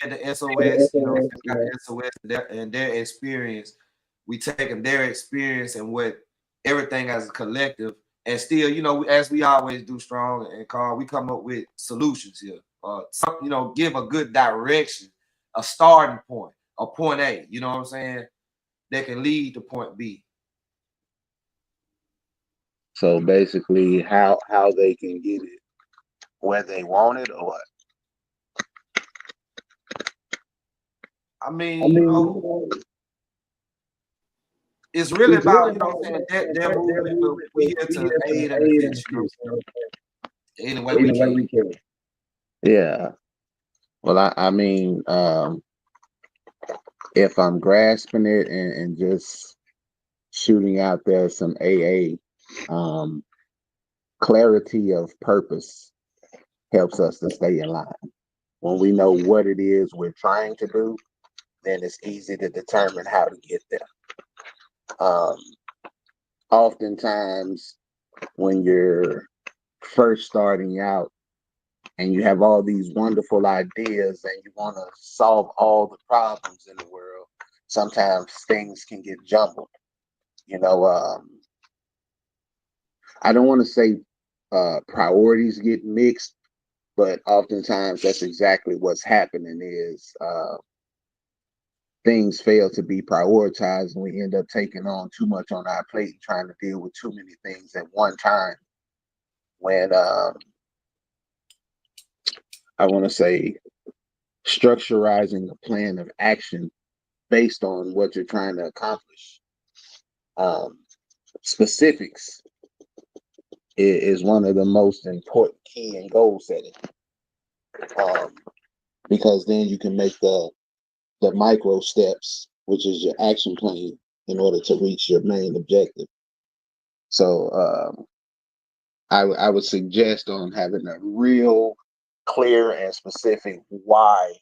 had the SOS, you know, we got the SOS and their experience. We taking their experience and what everything as a collective, and still, you know, as we always do, Strong and Carl, we come up with solutions here. Something, you know, give a good direction, a starting point, a point A. You know what I'm saying? That can lead to point B. So basically, how they can get it where they want it, or what? I mean, you know, it's really about, you know what I'm saying, their movement, but we here to aid and assist, you know what I'm saying? Any way we can. Yeah. Well, I mean, if I'm grasping it and just shooting out there some AA, clarity of purpose helps us to stay in line. When we know what it is we're trying to do, then it's easy to determine how to get there. Oftentimes, when you're first starting out and you have all these wonderful ideas and you want to solve all the problems in the world, sometimes things can get jumbled. You know, I don't want to say priorities get mixed, but oftentimes that's exactly what's happening is things fail to be prioritized, and we end up taking on too much on our plate and trying to deal with too many things at one time. When I want to say structurizing a plan of action based on what you're trying to accomplish. Specifics is one of the most important key in goal setting, because then you can make the micro steps, which is your action plan, in order to reach your main objective. So I would suggest on having a real clear and specific why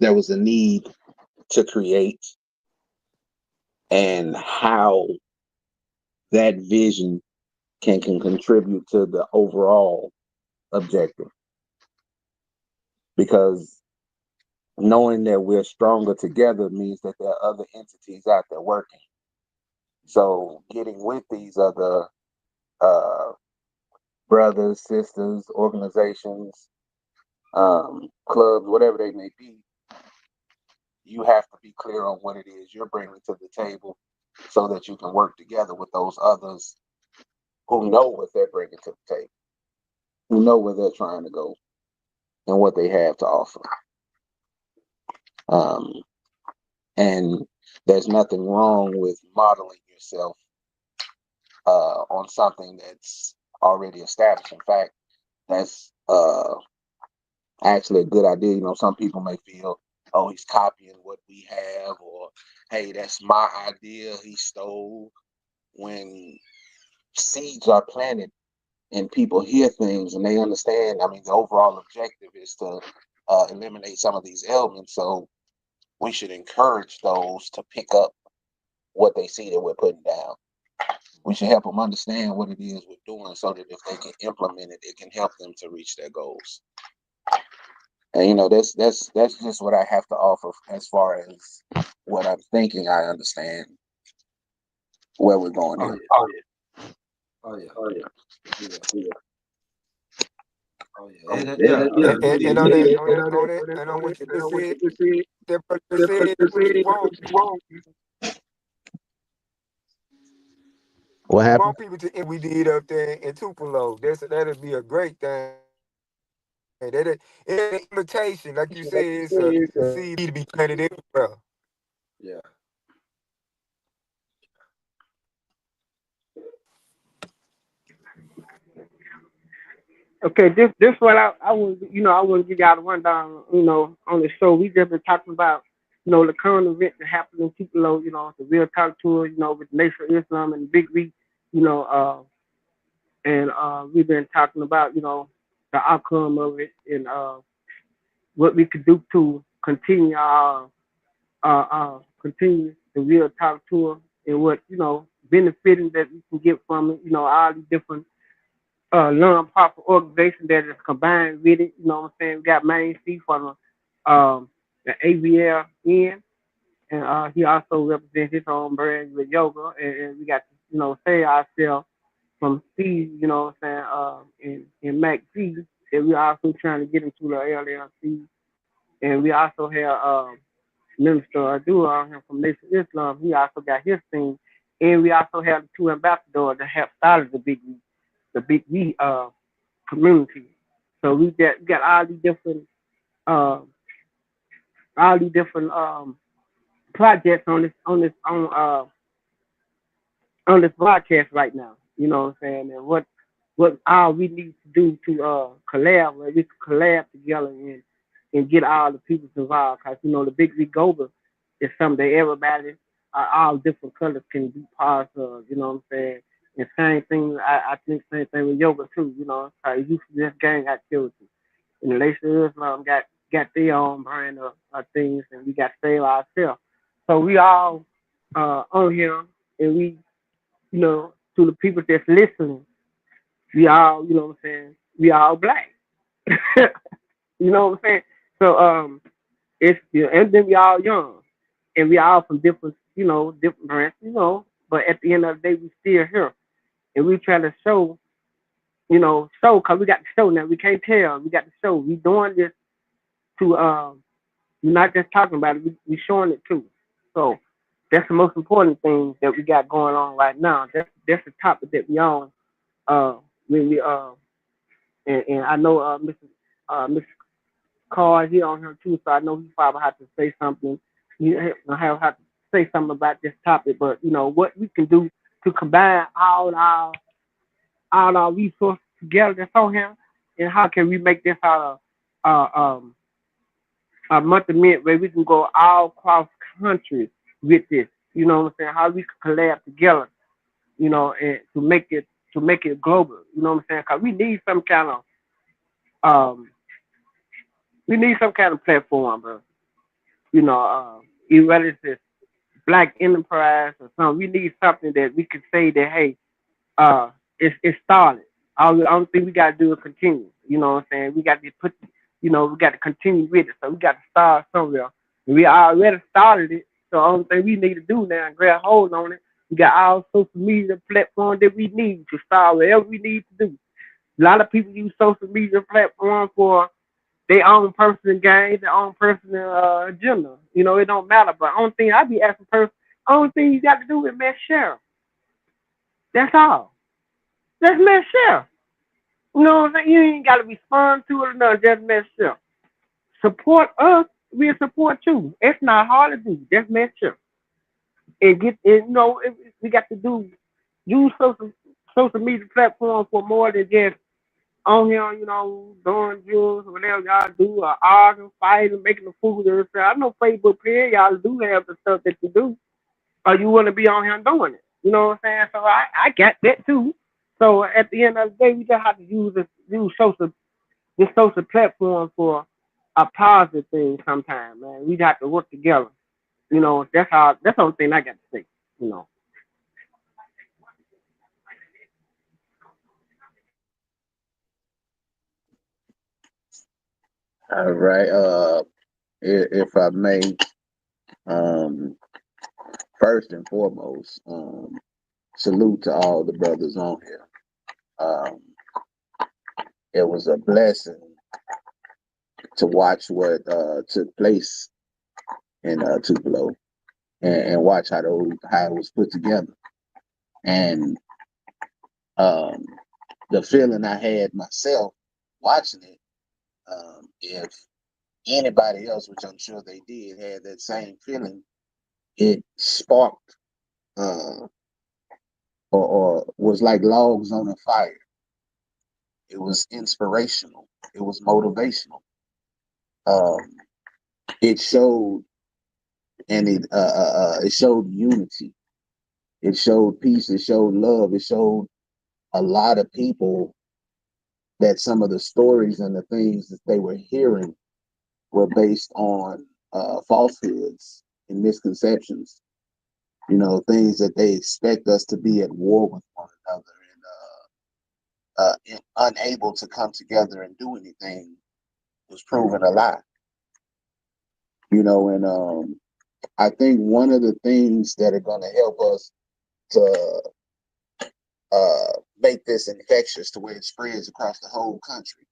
there was a need to create, and how that vision can contribute to the overall objective. Because knowing that we're stronger together means that there are other entities out there working. So getting with these other brothers, sisters, organizations, clubs, whatever they may be, you have to be clear on what it is you're bringing to the table, so that you can work together with those others who know what they're bringing to the table, who know where they're trying to go and what they have to offer. And there's nothing wrong with modeling yourself on something that's already established. In fact, that's actually a good idea. You know, some people may feel, oh, he's copying what we have, or hey, that's my idea, he stole. When seeds are planted and people hear things and they understand, I mean, the overall objective is to eliminate some of these elements. So we should encourage those to pick up what they see that we're putting down. We should help them understand what it is we're doing, so that if they can implement it, it can help them to reach their goals. And you know, that's just what I have to offer as far as what I'm thinking. I understand where we're going here. Oh yeah. And on that, and on what you just said, that brother just said, which is wrong. What We happened? want people to, we did up there in Tupelo. That'd be a great thing. It's an invitation, like you said, it's a seed to be planted everywhere. Yeah. Okay, this what I want, I want to give y'all the rundown, on the show. We just been talking about, the current events that happened in Tupelo, the real talk tour, with the Nation of Islam and the Big Reach, and we've been talking about, the outcome of it, and what we could do to continue continue the real talk tour, and what, benefiting that we can get from it, all these different non-profit organization that is combined with it. You know what I'm saying? We got Main C for the ABLN, and he also represents his own brand with yoga, and we got say ourselves from Steve, what I'm saying, and Mac G, and we also trying to get into the LLC, and we also have Minister Adu on him from Nation of Islam. He also got his thing, and we also have the two ambassadors that have started the Big We community. So we got all these different projects on this broadcast right now. You know what I'm saying? And what all we need to do to collab, we can collab together and get all the people involved. Cause the Big League Over is something that everybody, all different colors can be part of. You know what I'm saying? And same thing, I think same thing with yoga too. Youth just gang activity. And the Nation of Islam got their own brand of things, and we got to save ourselves. So we all on here, and we, to the people that's listening, we all, what I'm saying, we all black. You know what I'm saying? So it's and then we all young, and we all from different, different brands, But at the end of the day, we still here, and we try to show, show, cause we got the show now. We can't tell. We got the show. We doing this to We're not just talking about it, we showing it too. So that's the most important thing that we got going on right now. That's the topic that we on. Uh, when we and I know Mr. Carr here on here too, so I know he probably have to say something. You have to say something about this topic, but you know what we can do to combine all our resources together that's on here, and how can we make this out a month of mint where we can go all across country with this. You know what I'm saying? How we can collab together, you know, and to make it global. You know what I'm saying? Cause um we need some kind of platform, bro. You know, even whether it's this black enterprise or something, we need something that we can say that hey, it's started. I don't think we gotta do it continue. You know what I'm saying? We got to put, we got to continue with it. So we got to start somewhere. We already started it. So the only thing we need to do now is grab hold on it. We got all social media platforms that we need to start whatever we need to do. A lot of people use social media platforms for their own personal gain, their own personal agenda. You know, it don't matter. But only thing I be asking person, only thing you got to do is make share. That's all. Just make share. You know what I'm saying? You ain't got to respond to it or nothing. Just make sure. Support us. We'll support you. It's not hard to do. Just make sure. And get, and, we got to use social media platforms for more than just on here, doing drills, whatever y'all do, or arguing, fighting, making the food and stuff. I know Facebook page, y'all do have the stuff that you do, or you want to be on here doing it. You know what I'm saying? So I got that too. So at the end of the day, we just have to use this social platform for a positive thing sometime, man. We have to work together. You know, that's the only thing I got to say, you know. All right. If I may, um, first and foremost, salute to all the brothers on here. Um, it was a blessing to watch what took place in Tupelo and watch how it was put together. And um, the feeling I had myself watching it, if anybody else, which I'm sure they did, had that same feeling, it sparked uh, or was like logs on a fire. It was inspirational. It was motivational. Um, it showed it showed unity. It showed peace. It showed love. It showed a lot of people that some of the stories and the things that they were hearing were based on falsehoods and misconceptions. You know, things that they expect us to be at war with one another and unable to come together and do anything was proven a lie. You know, and I think one of the things that are going to help us to make this infectious to where it spreads across the whole country,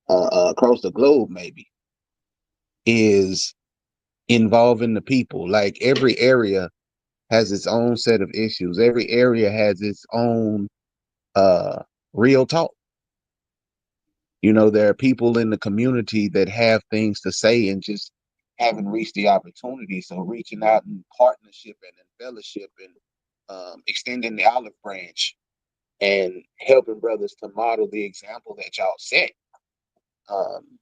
across the globe, maybe, is involving the people. Like every area has its own set of issues. Every area has its own real talk. You know, there are people in the community that have things to say and just haven't reached the opportunity. So reaching out in partnership and in fellowship and extending the olive branch and helping brothers to model the example that y'all set um,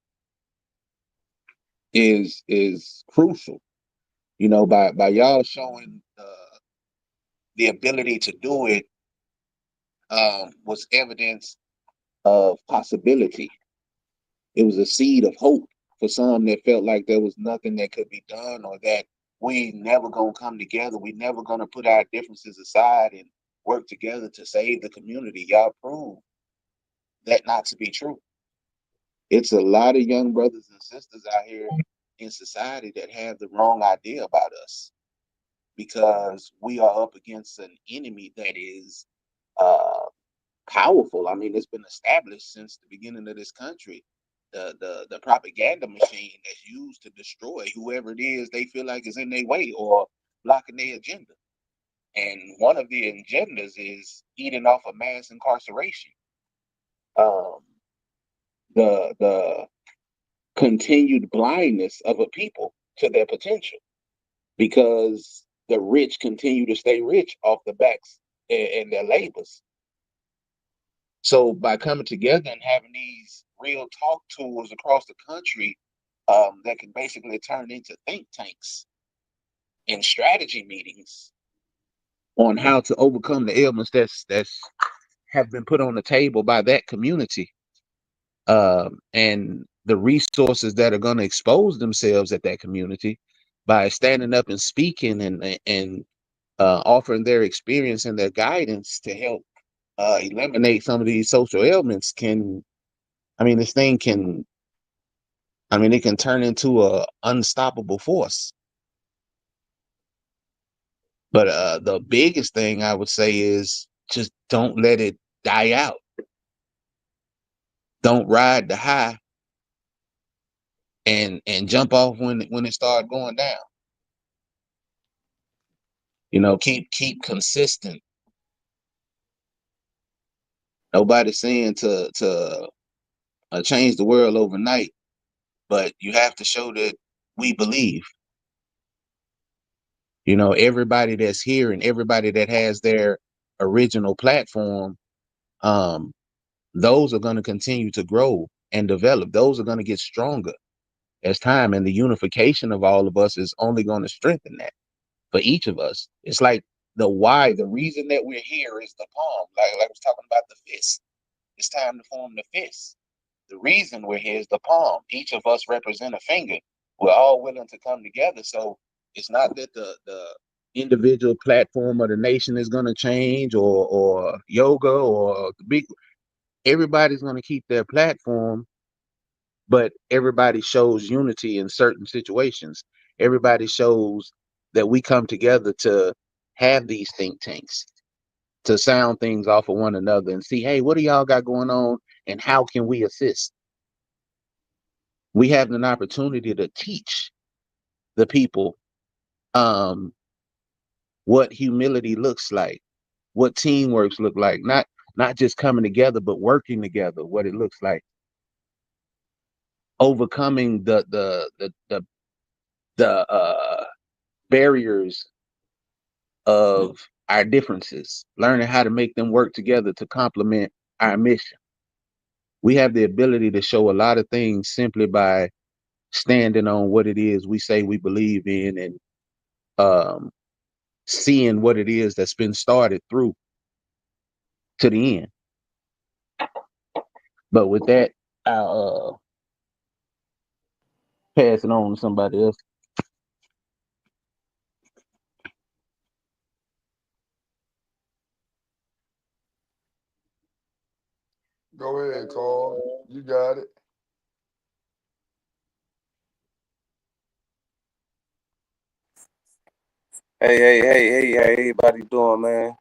is crucial. You know, by y'all showing the ability to do it was evidence of possibility. It was a seed of hope for some that felt like there was nothing that could be done or that we never gonna come together. We never gonna put our differences aside and work together to save the community. Y'all prove that not to be true. It's a lot of young brothers and sisters out here in society that have the wrong idea about us because we are up against an enemy that is uh, powerful. I mean, it's been established since the beginning of this country the propaganda machine that's used to destroy whoever it is they feel like is in their way or blocking their agenda. And one of the agendas is eating off of mass incarceration. Um, the continued blindness of a people to their potential, because the rich continue to stay rich off the backs and their labors. So by coming together and having these real talk tools across the country, that can basically turn into think tanks and strategy meetings on how to overcome the ailments that's have been put on the table by that community, and the resources that are going to expose themselves at that community by standing up and speaking and offering their experience and their guidance to help eliminate some of these social ailments this thing can, it can turn into a unstoppable force. But the biggest thing I would say is just don't let it die out. Don't ride the high and jump off when it started going down. Keep consistent. Nobody's saying to change the world overnight, but you have to show that we believe. Everybody that's here and everybody that has their original platform, those are going to continue to grow and develop. Those are going to get stronger as time, and the unification of all of us is only going to strengthen that for each of us. It's like the reason that we're here is the palm, like I was talking about the fist. It's time to form the fist. The reason we're here is the palm. Each of us represent a finger. We're all willing to come together. So it's not that the individual platform of the nation is going to change, or yoga or the big. Everybody's going to keep their platform, but everybody shows unity in certain situations. Everybody shows that we come together to have these think tanks, to sound things off of one another and see, hey, what do y'all got going on and how can we assist? We have an opportunity to teach the people what humility looks like, what teamwork look like, not just coming together, but working together, what it looks like. Overcoming the barriers of our differences, learning how to make them work together to complement our mission. We have the ability to show a lot of things simply by standing on what it is we say we believe in, and seeing what it is that's been started through to the end. But with that, I'll pass it on to somebody else. Go ahead, Carl. You got it. Hey, how everybody doing, man?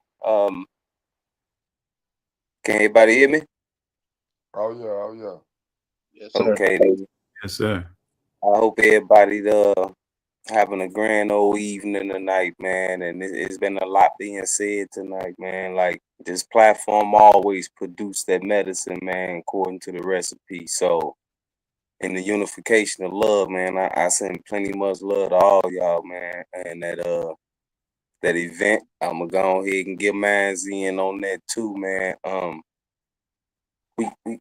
Can everybody hear me? Oh yeah. Yes, sir. Okay, Yes, sir. I hope everybody having a grand old evening tonight, man. And it's been a lot being said tonight, man. Like, this platform always produced that medicine, man, according to the recipe. So, in the unification of love, man, I send plenty much love to all y'all, man. And that event, I'm gonna go ahead and get mine in on that too, man. We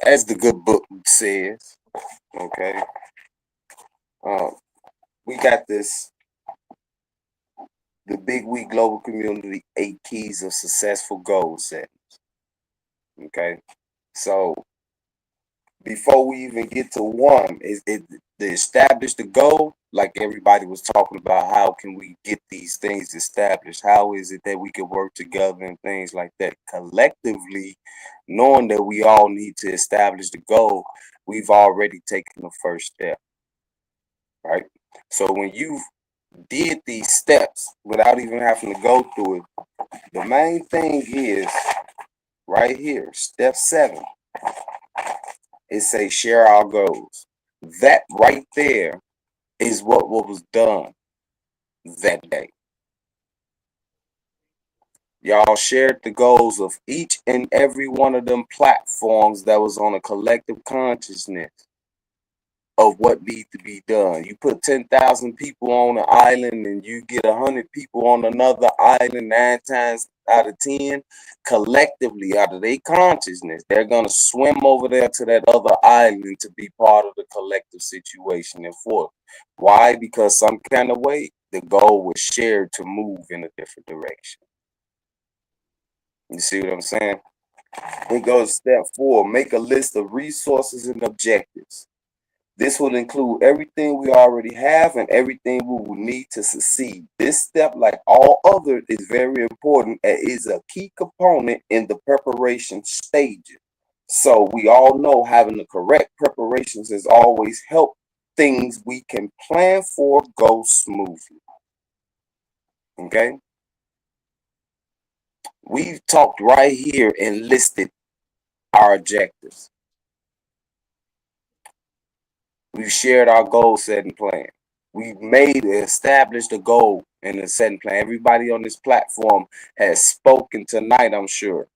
as the good book says, okay. We got this, the Big We Global Community 8 Keys of Successful Goal Settings. Okay, so before we even get to one, is it to establish the goal? Like everybody was talking about, how can we get these things established? How is it that we can work together and things like that collectively, knowing that we all need to establish the goal? We've already taken the first step, right? So when you did these steps without even having to go through it, the main thing is right here, step 7. it say share our goals. That right there is what was done that day. Y'all shared the goals of each and every one of them platforms that was on a collective consciousness of what needs to be done. You put 10,000 people on an island and you get 100 people on another island 9 times out of 10, collectively out of their consciousness, they're going to swim over there to that other island to be part of the collective situation and forth. Why? Because some kind of way, the goal was shared to move in a different direction. You see what I'm saying? It goes step 4, make a list of resources and objectives. This will include everything we already have and everything we will need to succeed. This step, like all others, is very important and is a key component in the preparation stages. So we all know having the correct preparations has always helped things we can plan for go smoothly. Okay? We've talked right here and listed our objectives. We've shared our goal setting plan. We've established a goal and a setting plan. Everybody on this platform has spoken tonight, I'm sure.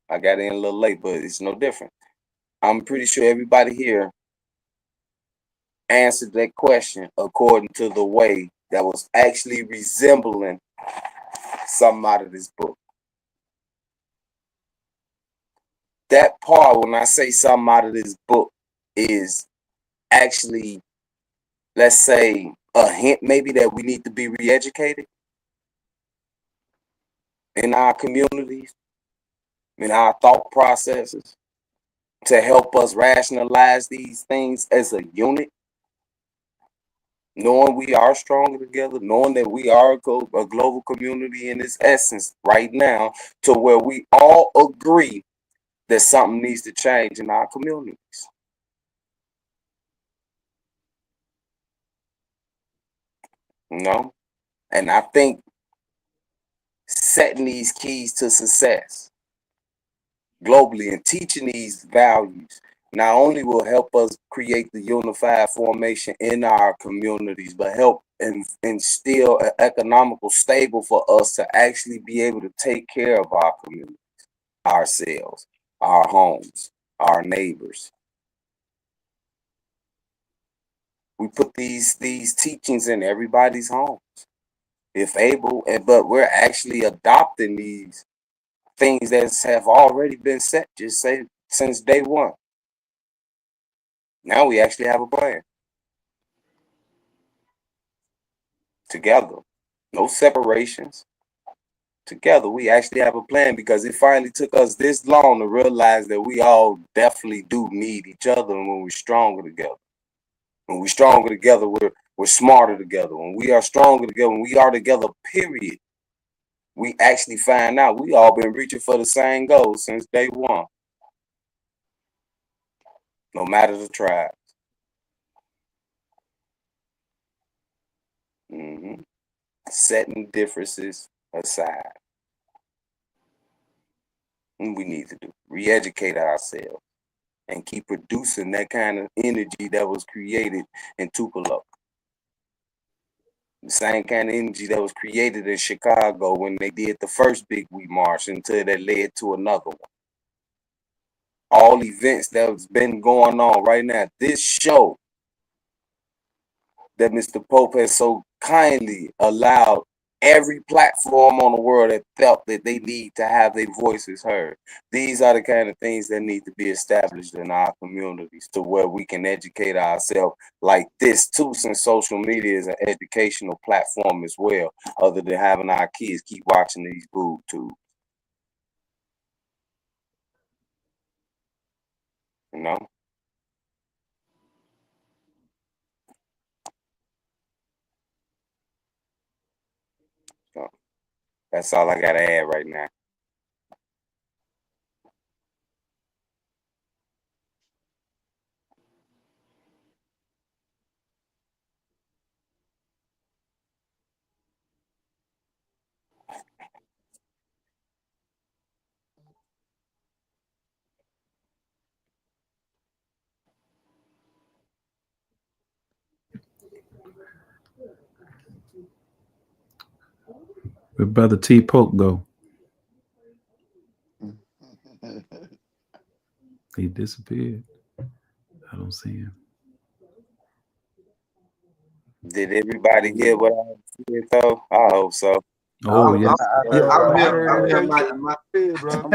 I got in a little late, but it's no different. I'm pretty sure everybody here answered that question according to the way that was actually resembling something out of this book. That part, when I say something out of this book, is actually, let's say, a hint maybe that we need to be re-educated in our communities, in our thought processes, to help us rationalize these things as a unit, knowing we are stronger together, knowing that we are a global community in its essence right now, to where we all agree that something needs to change in our communities. You know? And I think setting these keys to success globally and teaching these values not only will help us create the unified formation in our communities, but help instill an economical stable for us to actually be able to take care of our communities, ourselves, our homes, our neighbors. We put these teachings in everybody's homes, if able, but we're actually adopting these things that have already been set, just say since day one. Now we actually have a plan. Together. No separations. Together, we actually have a plan because it finally took us this long to realize that we all definitely do need each other when we're stronger together. When we're stronger together, we're smarter together. When we are stronger together, when we are together, period, we actually find out we all been reaching for the same goal since day one. No matter the tribe. Setting differences aside. And we need to do re-educate ourselves and keep producing that kind of energy that was created in Tupelo. The same kind of energy that was created in Chicago when they did the first Big We March until that led to another one. All events that's been going on right now. This show that Mr. Pope has so kindly allowed every platform on the world that felt that they need to have their voices heard. These are the kind of things that need to be established in our communities to where we can educate ourselves like this too, since social media is an educational platform as well, other than having our kids keep watching these boob tubes. You know? So that's all I gotta add right now. Where'd Brother T Poke go? He disappeared. I don't see him. Did everybody hear what I said though? I hope so. Oh, yes. I'm I here. heard I'm here. everything My, you said, bro.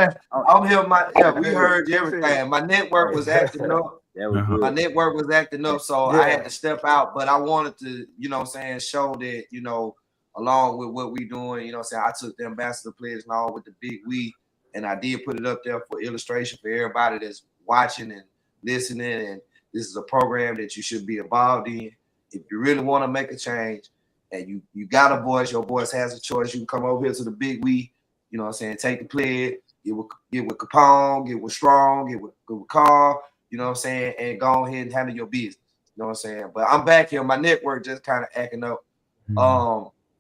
I'm here. Yeah, we Yeah, heard you everything. said. My network was acting up. That was Uh-huh. good. My network was acting up, so I had to step out. But I wanted to, you know what I'm saying, show that, you know, along with what we doing, you know what I'm saying, I took the ambassador pledge and all with the big we, and I did put it up there for illustration for everybody that's watching and listening. And this is a program that you should be involved in. If you really want to make a change and you got a voice, your voice has a choice, you can come over here to the big we, you know what I'm saying, take the pledge, get with Capone, get with Strong, get with Carl, you know what I'm saying, and go ahead and handle your business. You know what I'm saying? But I'm back here. My network just kind of acting up.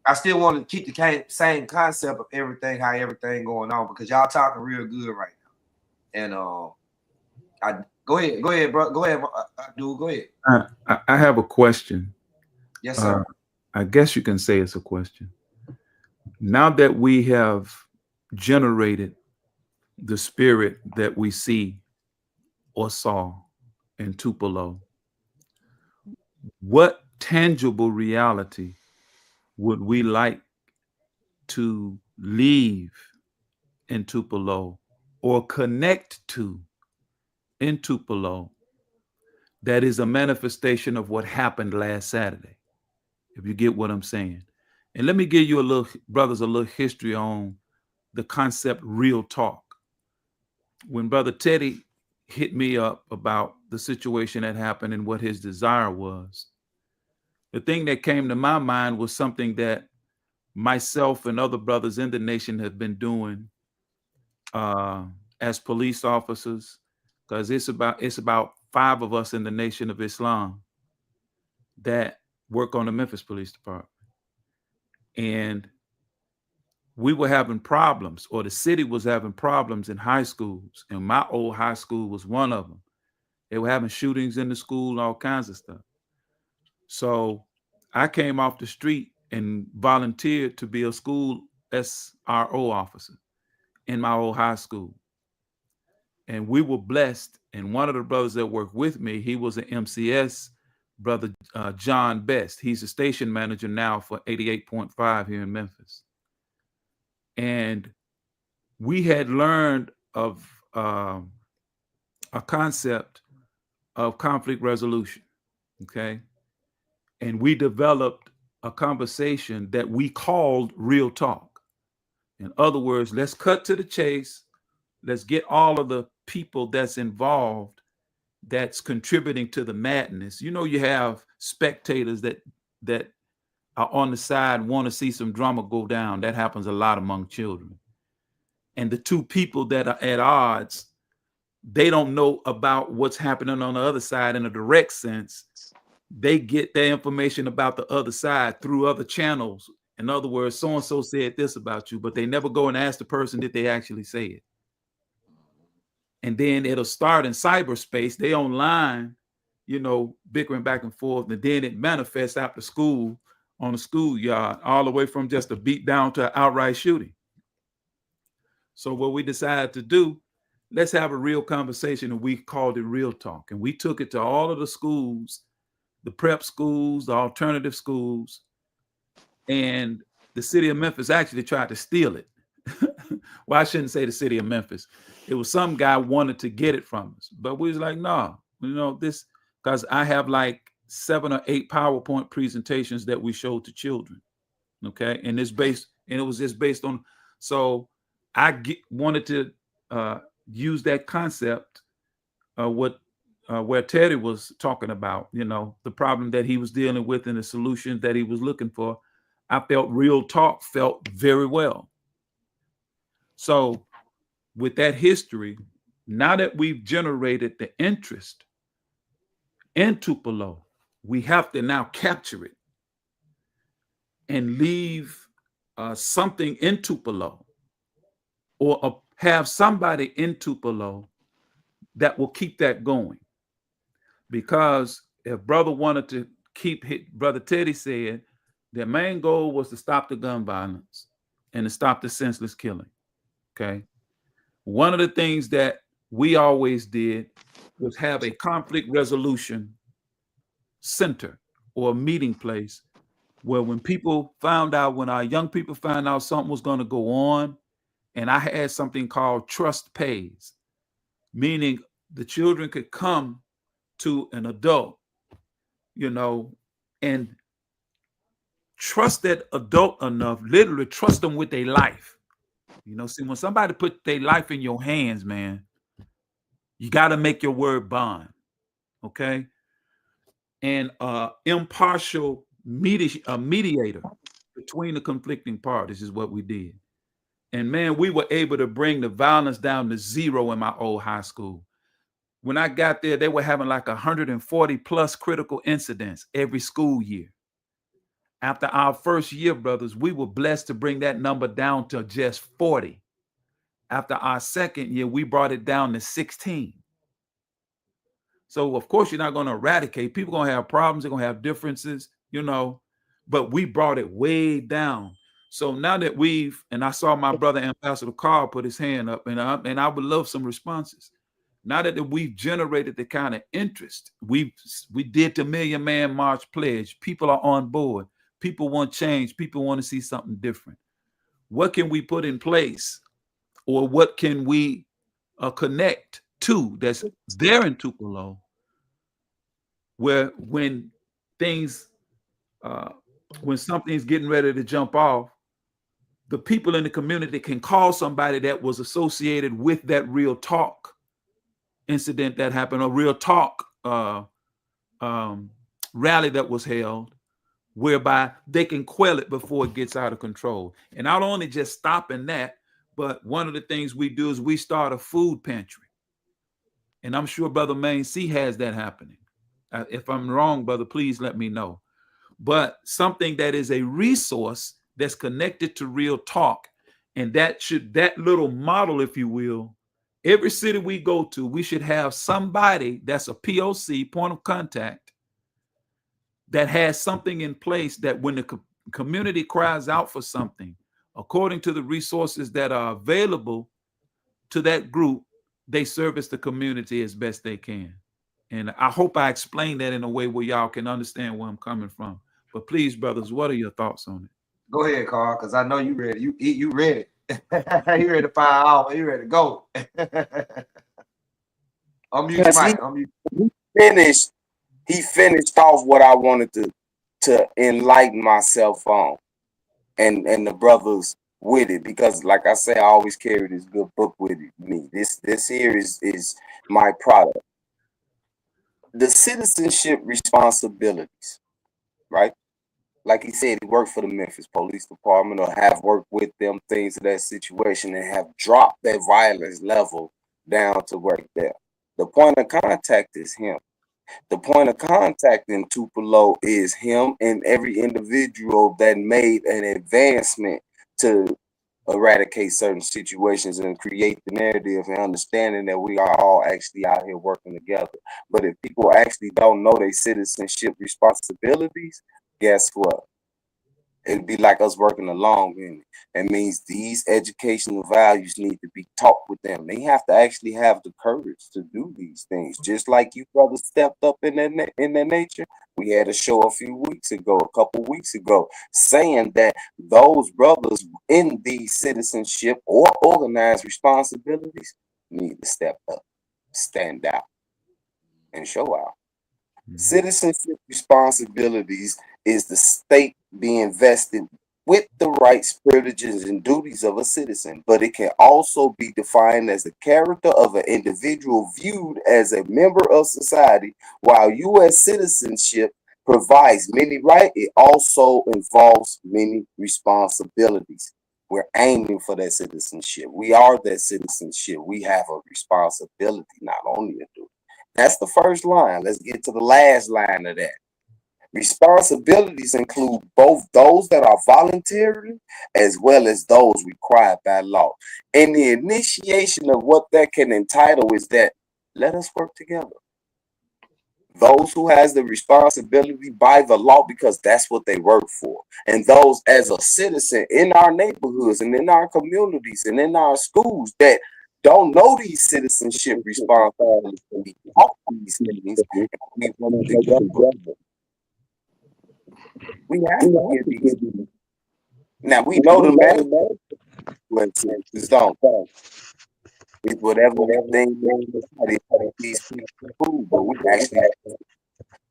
I still want to keep the same concept of everything, how everything going on, because y'all talking real good right now. And I go ahead, bro. Go ahead, dude. Go ahead. I have a question. Yes, sir. I guess you can say it's a question. Now that we have generated the spirit that we see or saw in Tupelo, what tangible reality would we like to leave in Tupelo or connect to in Tupelo that is a manifestation of what happened last Saturday? If you get what I'm saying. And let me give you a little history on the concept real talk. When Brother Teddy hit me up about the situation that happened and what his desire was, the thing that came to my mind was something that myself and other brothers in the nation have been doing as police officers, because it's about 5 of us in the Nation of Islam that work on the Memphis Police Department. And we were having problems, or the city was having problems in high schools. And my old high school was one of them. They were having shootings in the school and all kinds of stuff. So I came off the street and volunteered to be a school SRO officer in my old high school. And we were blessed. And one of the brothers that worked with me, he was an MCS, Brother John Best. He's a station manager now for 88.5 here in Memphis. And we had learned of a concept of conflict resolution, okay? And we developed a conversation that we called real talk. In other words, let's cut to the chase. Let's get all of the people that's involved, that's contributing to the madness. You know, you have spectators that are on the side, want to see some drama go down. That happens a lot among children. And the two people that are at odds, they don't know about what's happening on the other side in a direct sense. They get their information about the other side through other channels. In other words, so-and-so said this about you, but they never go and ask the person, did they actually say it? And then it'll start in cyberspace. They online, you know, bickering back and forth. And then it manifests after school on the schoolyard, all the way from just a beat down to an outright shooting. So what we decided to do, let's have a real conversation, and we called it real talk. And we took it to all of the schools, the prep schools, the alternative schools, and the city of Memphis actually tried to steal it. Well, I shouldn't say the city of Memphis. It was some guy wanted to get it from us, but we was like, no, you know, this, because I have like 7 or 8 PowerPoint presentations that we showed to children. Okay. And it was just based on, so I wanted to use that concept, where Teddy was talking about, you know, the problem that he was dealing with and the solution that he was looking for. I felt real talk felt very well. So with that history, now that we've generated the interest in Tupelo, we have to now capture it and leave something in Tupelo, or have somebody in Tupelo that will keep that going. Because if brother wanted to keep Brother Teddy said, their main goal was to stop the gun violence. and to stop the senseless killing. Okay. One of the things that we always did was have a conflict resolution center or a meeting place where when people found out, when our young people found out something was going to go on, and I had something called trust pays, meaning the children could come to an adult, you know, and trust that adult enough, literally trust them with their life. You know, see, when somebody put their life in your hands, man, you got to make your word bond. Okay. And impartial mediator between the conflicting parties is what we did. And man, we were able to bring the violence down to zero in my old high school. When I got there, they were having like 140 plus critical incidents every school year. After our first year, brothers, we were blessed to bring that number down to just 40. After our second year, we brought it down to 16. So, of course, you're not going to eradicate. People are going to have problems. They're going to have differences, you know, but we brought it way down. So now that and I saw my brother Ambassador Carl put his hand up, and I would love some responses. Now that we've generated the kind of interest, we did the Million Man March pledge. People are on board. People want change. People want to see something different. What can we put in place, or what can we connect to that's there in Tupelo, where when something's getting ready to jump off, the people in the community can call somebody that was associated with that Real Talk incident that happened, or Real Talk rally that was held, whereby they can quell it before it gets out of control. And not only just stopping that, but one of the things we do is we start a food pantry. And I'm sure Brother Main C has that happening. If I'm wrong, brother, please let me know. But something that is a resource that's connected to Real Talk, and that little model, if you will, every city we go to, we should have somebody that's a POC, point of contact, that has something in place that when the community cries out for something, according to the resources that are available to that group, they service the community as best they can. And I hope I explained that in a way where y'all can understand where I'm coming from. But please, brothers, what are your thoughts on it? Go ahead, Carl, because I know you ready. You ready. You ready to fire out. You ready to go. Unmute your mic. He finished off what I wanted to enlighten myself on, and the brothers with it, because like I say, I always carry this good book with me. This here is my product. The citizenship responsibilities, right? Like he said, he worked for the Memphis Police Department, or have worked with them, things of that situation, and have dropped that violence level down to right there. The point of contact is him. The point of contact in Tupelo is him and every individual that made an advancement to eradicate certain situations and create the narrative and understanding that we are all actually out here working together. But if people actually don't know their citizenship responsibilities, guess what? It'd be like us working along in it. That means these educational values need to be taught with them. They have to actually have the courage to do these things. Just like you brothers stepped up in that nature. We had a show a couple weeks ago, saying that those brothers in these citizenship or organized responsibilities need to step up, stand out, and show out. Citizenship responsibilities is the state being vested with the rights, privileges, and duties of a citizen, but it can also be defined as the character of an individual viewed as a member of society. While U.S. citizenship provides many rights, it also involves many responsibilities. We're aiming for that citizenship. We are that citizenship. We have a responsibility, not only a duty. That's the first line. Let's get to the last line of that. Responsibilities include both those that are voluntary as well as those required by law. And the initiation of what that can entitle is that let us work together. those who has the responsibility by the law, because that's what they work for, and those as a citizen in our neighborhoods and in our communities and in our schools that don't know these citizenship responsibilities. We talk these things, and we work together. We have to get these. Now we know the consequences don't. It's whatever thing these people do, but we actually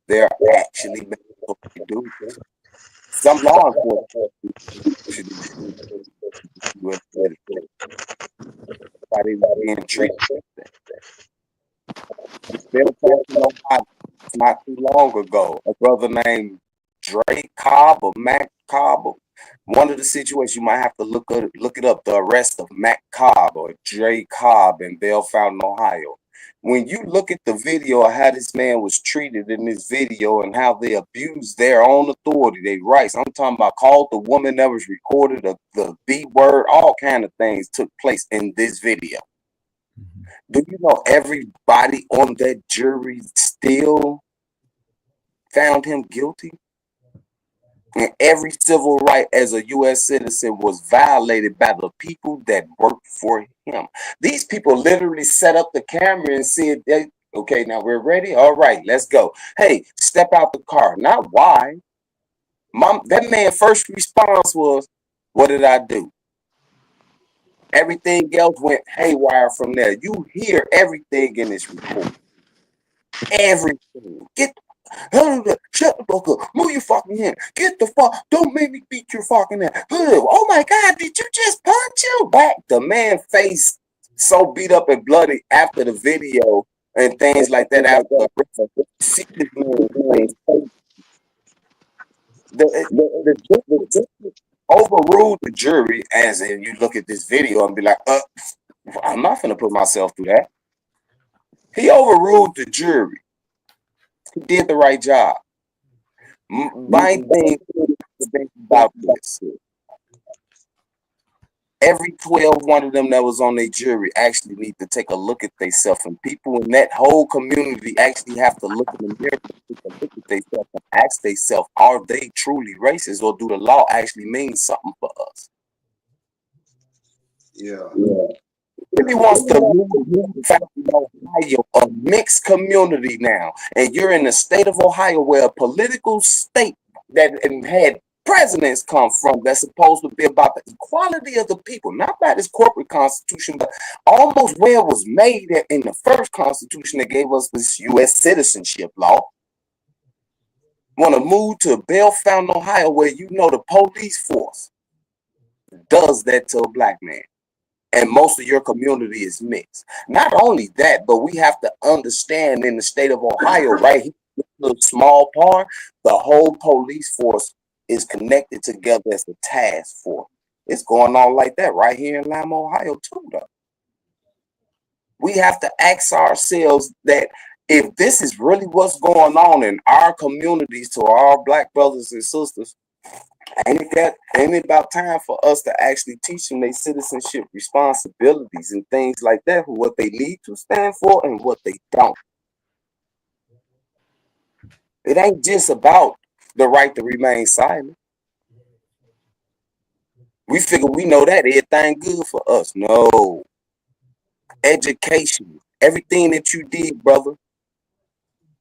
they're actually making what they do. Some law enforcement should being treated. Not too long ago, a brother named Drake Cobb or Mac Cobb. One of the situations you might have to look it up. The arrest of Mac Cobb or Dre Cobb in Bell Fountain, Ohio. When you look at the video of how this man was treated in this video and how they abused their own authority, their rights. I'm talking about called the woman that was recorded, the B word, all kind of things took place in this video. Do you know everybody on that jury still found him guilty? And every civil right as a U.S. citizen was violated by the people that worked for him. These people literally set up the camera and said, okay, now we're ready. All right, let's go. Hey, step out the car. Not why. That man's first response was, what did I do? Everything else went haywire from there. You hear everything in this report. Everything. Shut the fuck up. Move your fucking hand. Get the fuck. Don't make me beat your fucking hand. Oh my God, did you just punch him? Back. The man's face so beat up and bloody after the video and things like that. After the overruled the jury, as in you look at this video and be like, I'm not gonna put myself through that. He overruled the jury. He did the right job. My thing about this, every 12 one of them that was on their jury actually need to take a look at themselves, and people in that whole community actually have to look in the mirror, look at themselves and ask themselves, are they truly racist, or do the law actually mean something for us? Yeah. Really wants to move Ohio, a mixed community now, and you're in the state of Ohio, where a political state that had presidents come from that's supposed to be about the equality of the people, not by this corporate constitution, but almost where it was made in the first constitution that gave us this U.S. citizenship law. Want to move to Bell Fountain, Ohio, where you know the police force does that to a black man. And most of your community is mixed. Not only that, but we have to understand in the state of Ohio, right here, the small part, the whole police force is connected together as a task force. It's going on like that right here in Lima, Ohio, too, though. We have to ask ourselves that if this is really what's going on in our communities to our black brothers and sisters, ain't it about time for us to actually teach them their citizenship responsibilities and things like that, what they need to stand for and what they don't. It ain't just about the right to remain silent. We figure we know that everything good for us. No. Education, everything that you did, brother,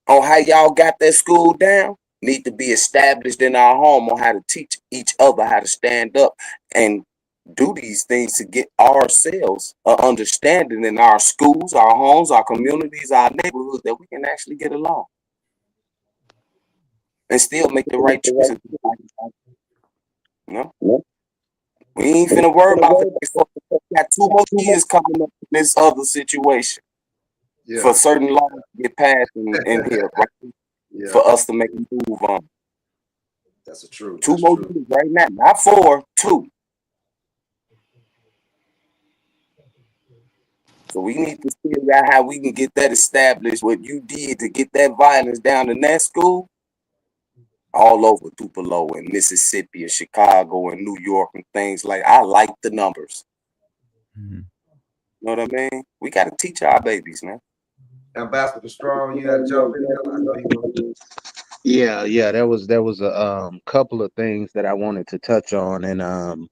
on how y'all got that school down, need to be established in our home on how to teach each other how to stand up and do these things to get ourselves an understanding in our schools, our homes, our communities, our neighborhoods, that we can actually get along and still make the right choices. You know? We ain't finna worry about it. We got 2 more years coming up in this other situation for certain laws to get passed in here, right? For us to make a move on. That's the truth. 2 more years right now, not 4, 2. So we need to figure out how we can get that established. What you did to get that violence down in that school, all over Tupelo and Mississippi and Chicago and New York and things like. I like the numbers. You know what I mean? We got to teach our babies, man. Ambassador Strong, you got to jump in there. I know you want Yeah, there was a couple of things that I wanted to touch on, and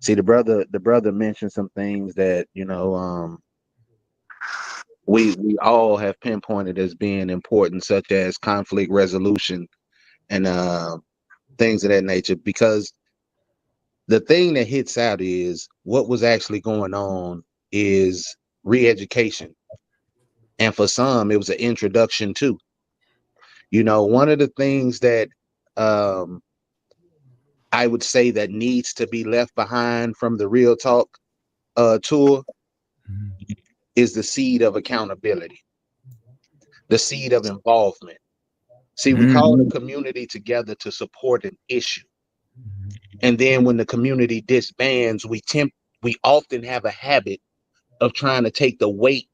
see the brother mentioned some things that we all have pinpointed as being important, such as conflict resolution and things of that nature. Because the thing that hits out is what was actually going on is re-education, and for some, it was an introduction to. One of the things that I would say that needs to be left behind from the Real Talk tour is the seed of accountability, the seed of involvement. See, we call the community together to support an issue. And then when the community disbands, we often have a habit of trying to take the weight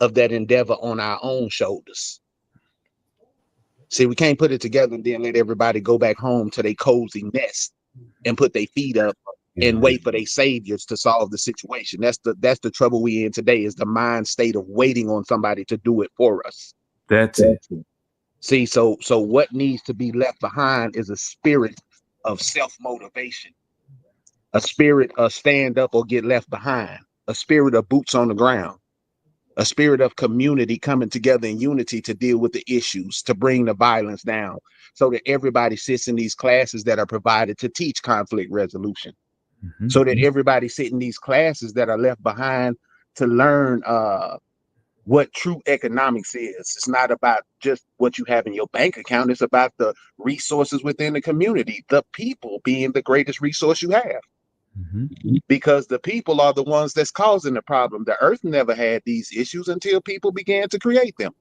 of that endeavor on our own shoulders. See, we can't put it together and then let everybody go back home to their cozy nest and put their feet up and wait for their saviors to solve the situation. That's the trouble we in today, is the mind state of waiting on somebody to do it for us. That's it. See, so what needs to be left behind is a spirit of self-motivation, a spirit of stand up or get left behind, a spirit of boots on the ground, a spirit of community coming together in unity to deal with the issues, to bring the violence down, so that everybody sits in these classes that are provided to teach conflict resolution, so that everybody sit in these classes that are left behind to learn what true economics is. It's not about just what you have in your bank account. It's about the resources within the community, the people being the greatest resource you have. Because the people are the ones that's causing the problem. The earth never had these issues until people began to create them.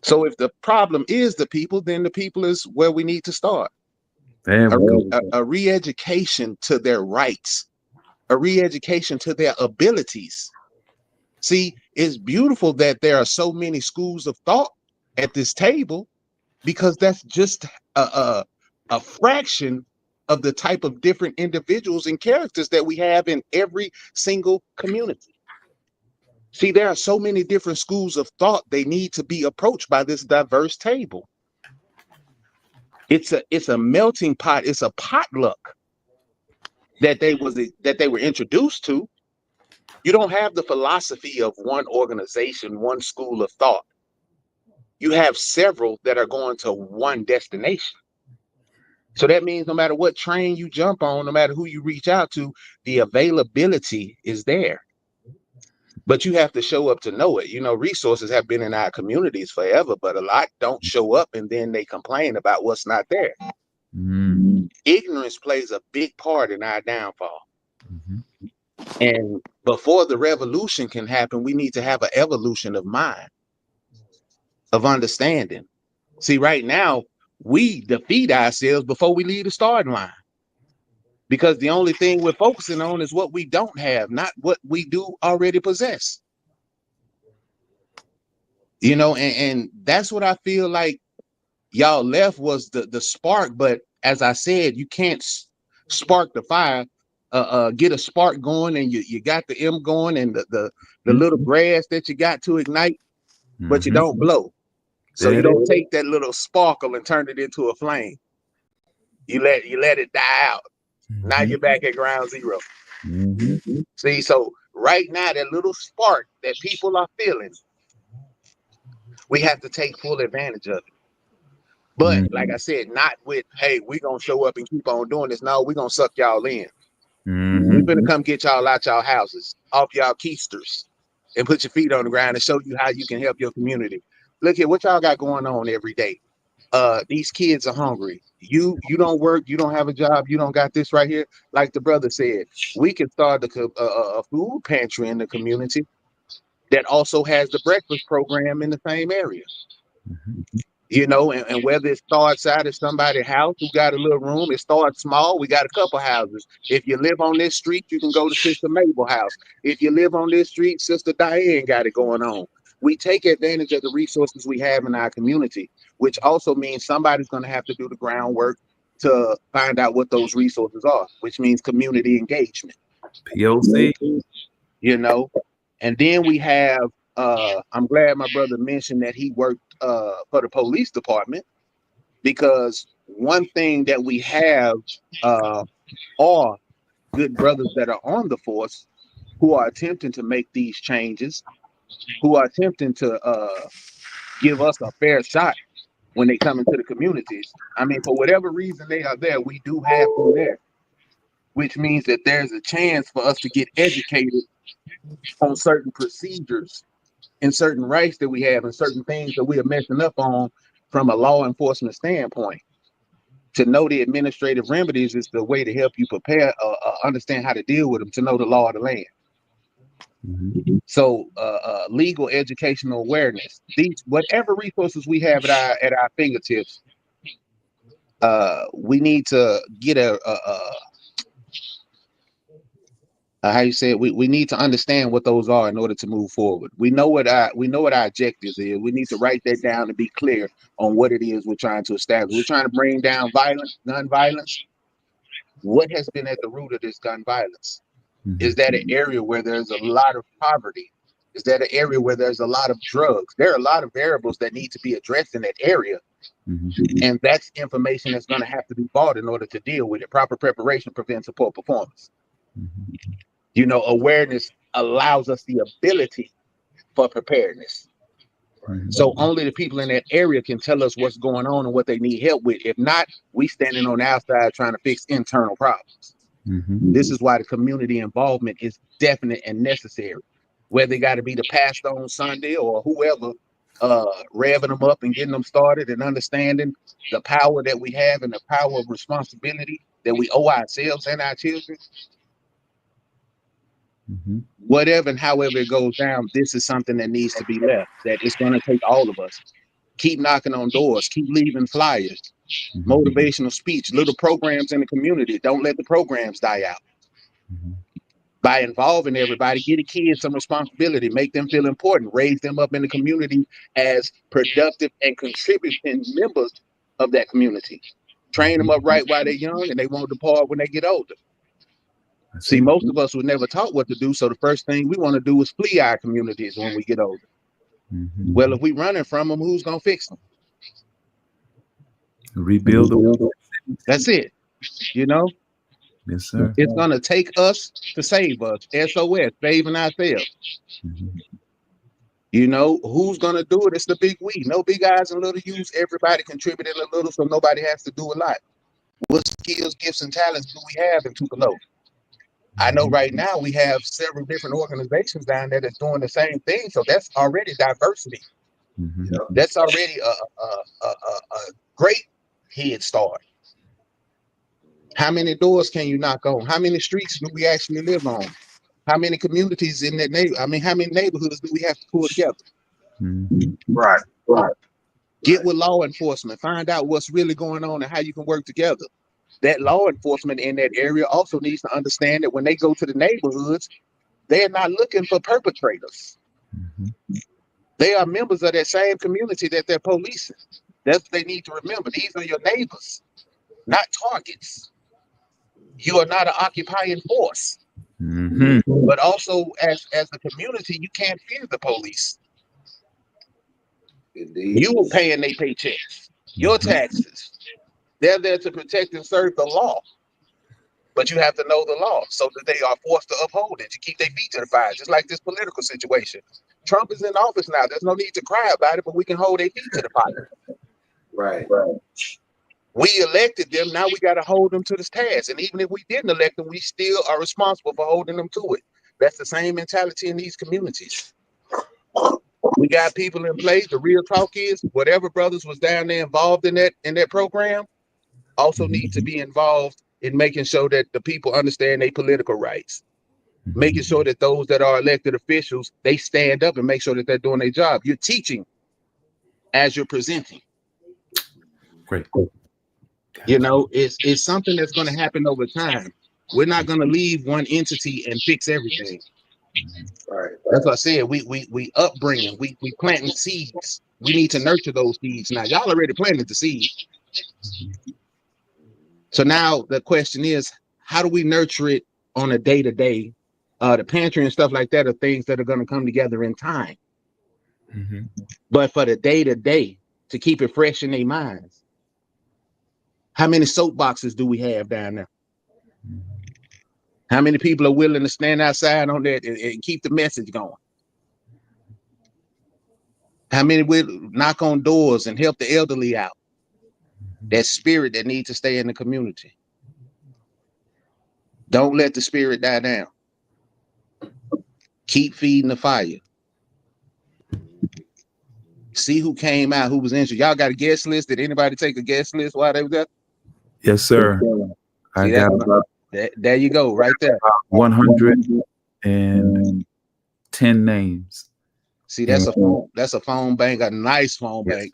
So if the problem is the people, then the people is where we need to start. A re-education to their rights, a re-education to their abilities. See, it's beautiful that there are so many schools of thought at this table, because that's just a fraction of the type of different individuals and characters that we have in every single community. See, there are so many different schools of thought. They need to be approached by this diverse table. It's a melting pot. It's a potluck that they were introduced to. You don't have the philosophy of one organization, one school of thought. You have several that are going to one destination. So that means no matter what train you jump on, no matter who you reach out to, the availability is there. But you have to show up to know it. Resources have been in our communities forever, but a lot don't show up, and then they complain about what's not there. Ignorance plays a big part in our downfall. And before the revolution can happen, we need to have an evolution of mind, of understanding. See, right now, we defeat ourselves before we leave the starting line, because the only thing we're focusing on is what we don't have, not what we do already possess. And that's what I feel like y'all left was the spark. But as I said, you can't spark the fire, get a spark going, and you got the M going and the little grass that you got to ignite, but you don't blow. So you don't take that little sparkle and turn it into a flame. You let it die out. Now you're back at ground zero. See, so right now, that little spark that people are feeling, we have to take full advantage of it. But like I said, not with, hey, we're going to show up and keep on doing this. No, we're going to suck y'all in. We're going to come get y'all out y'all houses, off y'all keisters, and put your feet on the ground and show you how you can help your community. Look at what y'all got going on every day. These kids are hungry. You don't work. You don't have a job. You don't got this right here. Like the brother said, we can start a food pantry in the community that also has the breakfast program in the same area. And whether it starts out at somebody's house who got a little room, it starts small. We got a couple houses. If you live on this street, you can go to Sister Mabel's house. If you live on this street, Sister Diane got it going on. We take advantage of the resources we have in our community, which also means somebody's going to have to do the groundwork to find out what those resources are, which means community engagement. POC. And then we have I'm glad my brother mentioned that he worked for the police department, because one thing that we have are good brothers that are on the force who are attempting to make these changes, who are attempting to give us a fair shot when they come into the communities. I mean, for whatever reason they are there, we do have them there, which means that there's a chance for us to get educated on certain procedures and certain rights that we have and certain things that we are messing up on from a law enforcement standpoint. To know the administrative remedies is the way to help you prepare, understand how to deal with them, to know the law of the land. Mhm. So legal educational awareness, these whatever resources we have at our fingertips, we need to get how you say it, we need to understand what those are in order to move forward. We know what our objectives is. We need to write that down and be clear on what it is we're trying to establish. We're trying to bring down violence, gun violence. What has been at the root of this gun violence? Is that an area where there's a lot of poverty? Is that an area where there's a lot of drugs? There are a lot of variables that need to be addressed in that area. And that's information that's going to have to be bought in order to deal with it. Proper preparation prevents poor performance. You know, awareness allows us the ability for preparedness. So only the people in that area can tell us what's going on and what they need help with. If not, we standing on the outside trying to fix internal problems. This is why the community involvement is definite and necessary. Whether it got to be the pastor on Sunday or whoever, revving them up and getting them started and understanding the power that we have and the power of responsibility that we owe ourselves and our children. Whatever and however it goes down, this is something that needs to be left, that it's going to take all of us. Keep knocking on doors, keep leaving flyers, motivational speech, little programs in the community. Don't let the programs die out. By involving everybody, get the kids some responsibility, make them feel important, raise them up in the community as productive and contributing members of that community. Train them up right while they're young and they won't depart when they get older. See, most of us were never taught what to do, so the first thing we want to do is flee our communities when we get older. Well, if we running from them, who's going to fix them? Rebuild the That's it. You know? Yes, sir. It's going to take us to save us. SOS, saving ourselves. You know, who's going to do it? It's the big we. No big eyes and little U's. Everybody contributing a little, so nobody has to do a lot. What skills, gifts, and talents do we have in Tupelo? I know right now we have several different organizations down there that's doing the same thing. So that's already diversity. That's already a great head start. How many doors can you knock on? How many streets do we actually live on? How many communities in that how many neighborhoods do we have to pull together? Right. Get with law enforcement, find out what's really going on and how you can work together. That law enforcement in that area also needs to understand that when they go to the neighborhoods, they're not looking for perpetrators. They are members of that same community that they're policing. That's what they need to remember. These are your neighbors, not targets. You are not an occupying force. But also, as a community, you can't fear the police. You are paying their paychecks, your taxes. They're there to protect and serve the law. But you have to know the law so that they are forced to uphold it, to keep their feet to the fire, just like this political situation. Trump is in office now. There's no need to cry about it, but we can hold their feet to the fire. Right. We elected them. Now we got to hold them to this task. And even if we didn't elect them, we still are responsible for holding them to it. That's the same mentality in these communities. We got people in place. The real talk is whatever brothers was down there involved in that program also need to be involved in making sure that the people understand their political rights. Making sure that those that are elected officials, they stand up and make sure that they're doing their job. You're teaching as you're presenting. Great. You know, it's something that's going to happen over time. We're not going to leave one entity and fix everything. Right. That's what I said. We upbringing, we planting seeds. We need to nurture those seeds. Now, y'all already planted the seed. So now the question is, how do we nurture it on a day-to-day? The pantry and stuff like that are things that are going to come together in time. But for the day to day, to keep it fresh in their minds, how many soapboxes do we have down there? How many people are willing to stand outside on that and keep the message going? How many will knock on doors and help the elderly out? That spirit that needs to stay in the community. Don't let the spirit die down. Keep feeding the fire. See who came out, who was injured. Y'all got a guest list? Did anybody take a guest list while they was there? Yes, sir. I got there you go, right there. 110 names. See, that's a phone bank, a nice phone bank.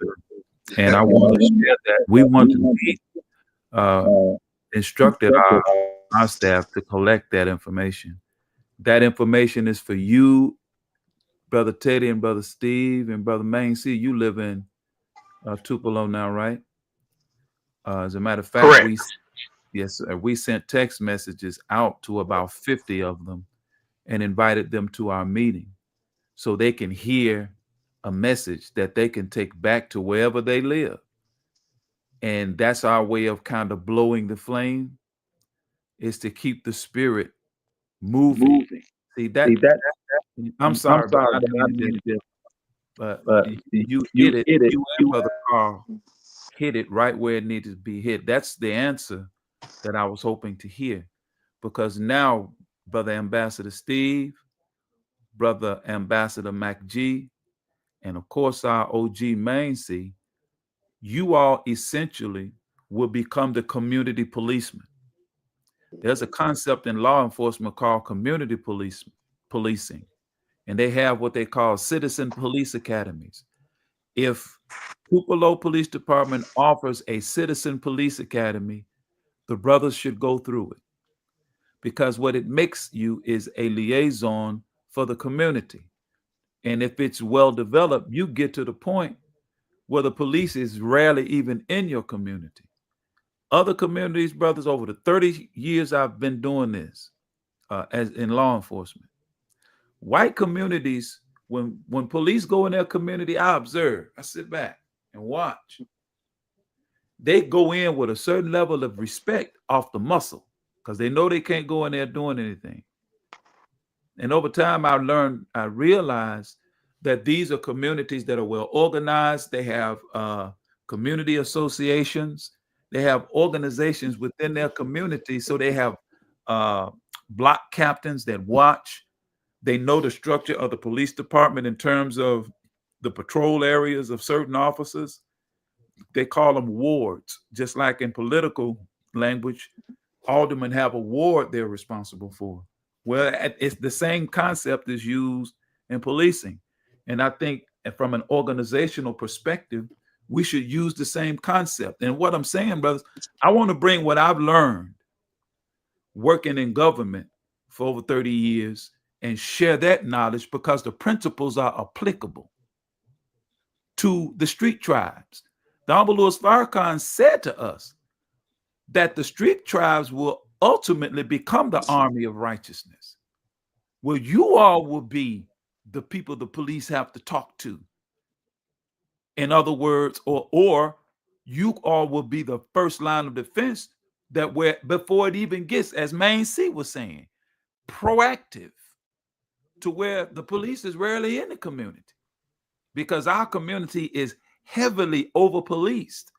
And I want to share that. We want to be instructed our staff to collect that information. That information is for you, Brother Teddy and Brother Steve and Brother Main C. You live in Tupelo now, right? As a matter of fact, we sent text messages out to about 50 of them and invited them to our meeting so they can hear a message that they can take back to wherever they live. And that's our way of kind of blowing the flame, is to keep the spirit moving. See that I'm sorry, but you hit it. You and Brother Carl hit it right where it needed to be hit. That's the answer that I was hoping to hear, because now, Brother Ambassador Steve, Brother Ambassador Mac G, and of course our OG Main C, you all essentially will become the community policeman. There's a concept in law enforcement called community policing, and they have what they call citizen police academies. If Tupelo Police Department offers a citizen police academy, the brothers should go through it, because what it makes you is a liaison for the community. And if it's well developed, you get to the point where the police is rarely even in your community. Other communities, brothers, over the 30 years I've been doing this as in law enforcement, white communities, when police go in their community, I observe, I sit back and watch. They go in with a certain level of respect off the muscle, because they know they can't go in there doing anything. And over time, I realized that these are communities that are well organized. They have community associations. They have organizations within their community. So they have block captains that watch. They know the structure of the police department in terms of the patrol areas of certain officers. They call them wards, just like in political language, aldermen have a ward they're responsible for. Well, it's the same concept is used in policing. And I think from an organizational perspective, we should use the same concept. And what I'm saying, brothers, I want to bring what I've learned working in government for over 30 years and share that knowledge, because the principles are applicable to the street tribes. The Honorable Louis Farrakhan said to us that the street tribes will ultimately become the army of righteousness. Well, you all will be the people the police have to talk to. In other words, or you all will be the first line of defense that before it even gets, as Main C was saying, proactive, to where the police is rarely in the community, because our community is heavily over-policed.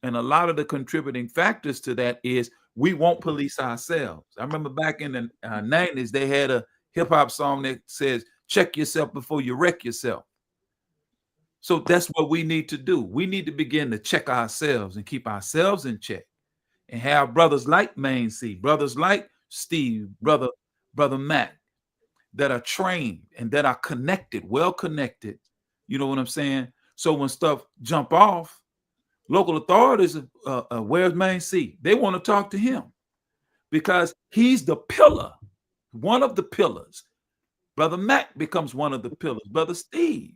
And a lot of the contributing factors to that is we won't police ourselves. I remember back in the 90s, they had a hip-hop song that says, check yourself before you wreck yourself. So that's what we need to do. We need to begin to check ourselves and keep ourselves in check, and have brothers like Main C, brothers like Steve, brother Matt, that are trained and that are connected, well connected. You know what I'm saying? So when stuff jump off, local authorities, where's Main C? They want to talk to him, because he's the pillar, one of the pillars. Brother Mac becomes one of the pillars. Brother Steve.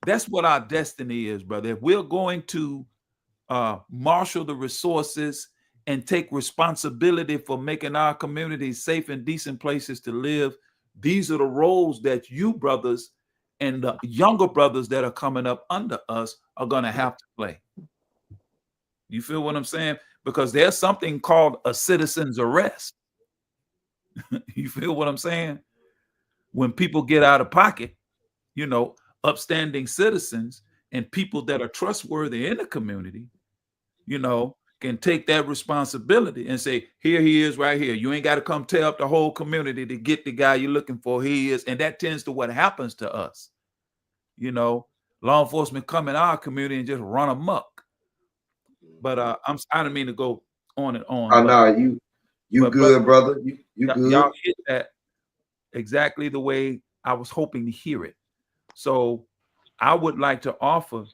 That's what our destiny is, brother. If we're going to marshal the resources and take responsibility for making our communities safe and decent places to live, these are the roles that you brothers and the younger brothers that are coming up under us are going to have to play. You feel what I'm saying? Because there's something called a citizen's arrest. You feel what I'm saying? When people get out of pocket, you know, upstanding citizens and people that are trustworthy in the community, you know, can take that responsibility and say, here he is right here. You ain't got to come tear up the whole community to get the guy you're looking for. He is. And that tends to what happens to us. You know, law enforcement come in our community and just run amok. But I don't mean to go on and on. Oh no, you good, brother. You good. Y'all hit that exactly the way I was hoping to hear it. So I would like to offer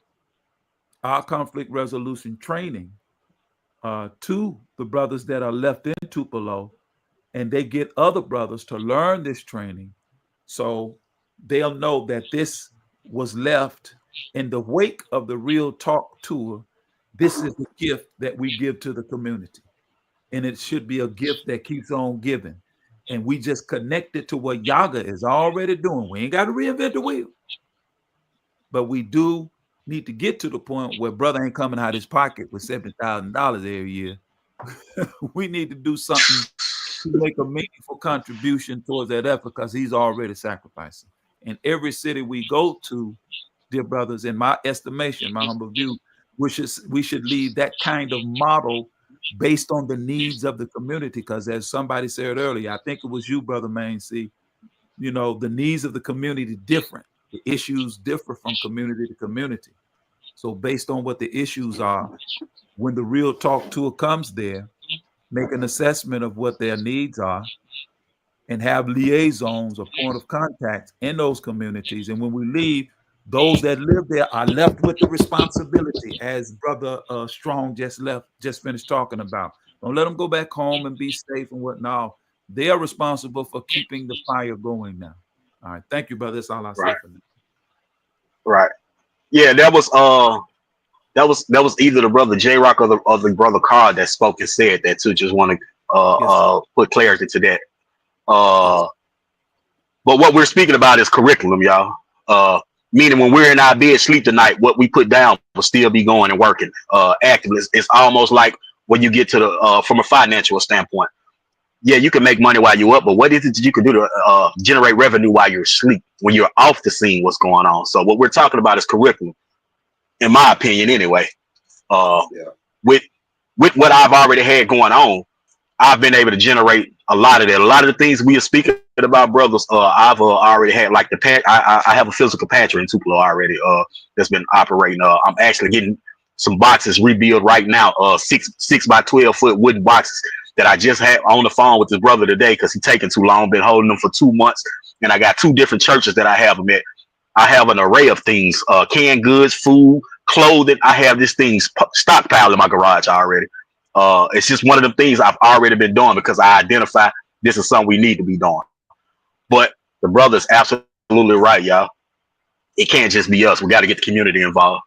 our conflict resolution training to the brothers that are left in Tupelo, and they get other brothers to learn this training so they'll know that this was left in the wake of the Real Talk tour. This is the gift that we give to the community, and it should be a gift that keeps on giving. And we just connect it to what Yaga is already doing. We ain't got to reinvent the wheel, but we do need to get to the point where brother ain't coming out of his pocket with $70,000 every year. We need to do something to make a meaningful contribution towards that effort, because he's already sacrificing. In every city we go to, dear brothers, in my estimation, my humble view, we should leave that kind of model based on the needs of the community. Because as somebody said earlier, I think it was you, Brother Main C, you know, the needs of the community different. The issues differ from community to community. So based on what the issues are, when the Real Talk tour comes there, make an assessment of what their needs are and have liaisons or point of contact in those communities. And when we leave, those that live there are left with the responsibility, as Brother Strong just finished talking about. Don't let them go back home and be safe and whatnot. They are responsible for keeping the fire going now. All right. Thank you, brother. That's all I say for now. Right. Yeah, that was either the brother J Rock or the brother Carl that spoke and said that too. Just want to put clarity to that. But what we're speaking about is curriculum, y'all. Meaning when we're in our bed sleep tonight, what we put down will still be going and working actively. It's almost like when you get to the from a financial standpoint. Yeah, you can make money while you're up, but what is it that you can do to generate revenue while you're asleep, when you're off the scene, what's going on? So what we're talking about is curriculum, in my opinion, anyway. With what I've already had going on, I've been able to generate a lot of that. A lot of the things we are speaking about, brothers, I've already had, like the patch. I have a physical patcher in Tupelo already that's been operating. I'm actually getting some boxes rebuilt right now, 6 by 12 foot wooden boxes that I just had on the phone with his brother today because he's taking too long. Been holding them for 2 months, and I got 2 different churches that I have them at. I have an array of things, canned goods, food, clothing. I have these things stockpiled in my garage already. It's just one of the things I've already been doing because I identify this is something we need to be doing. But the brother's absolutely right, y'all. It can't just be us. We got to get the community involved.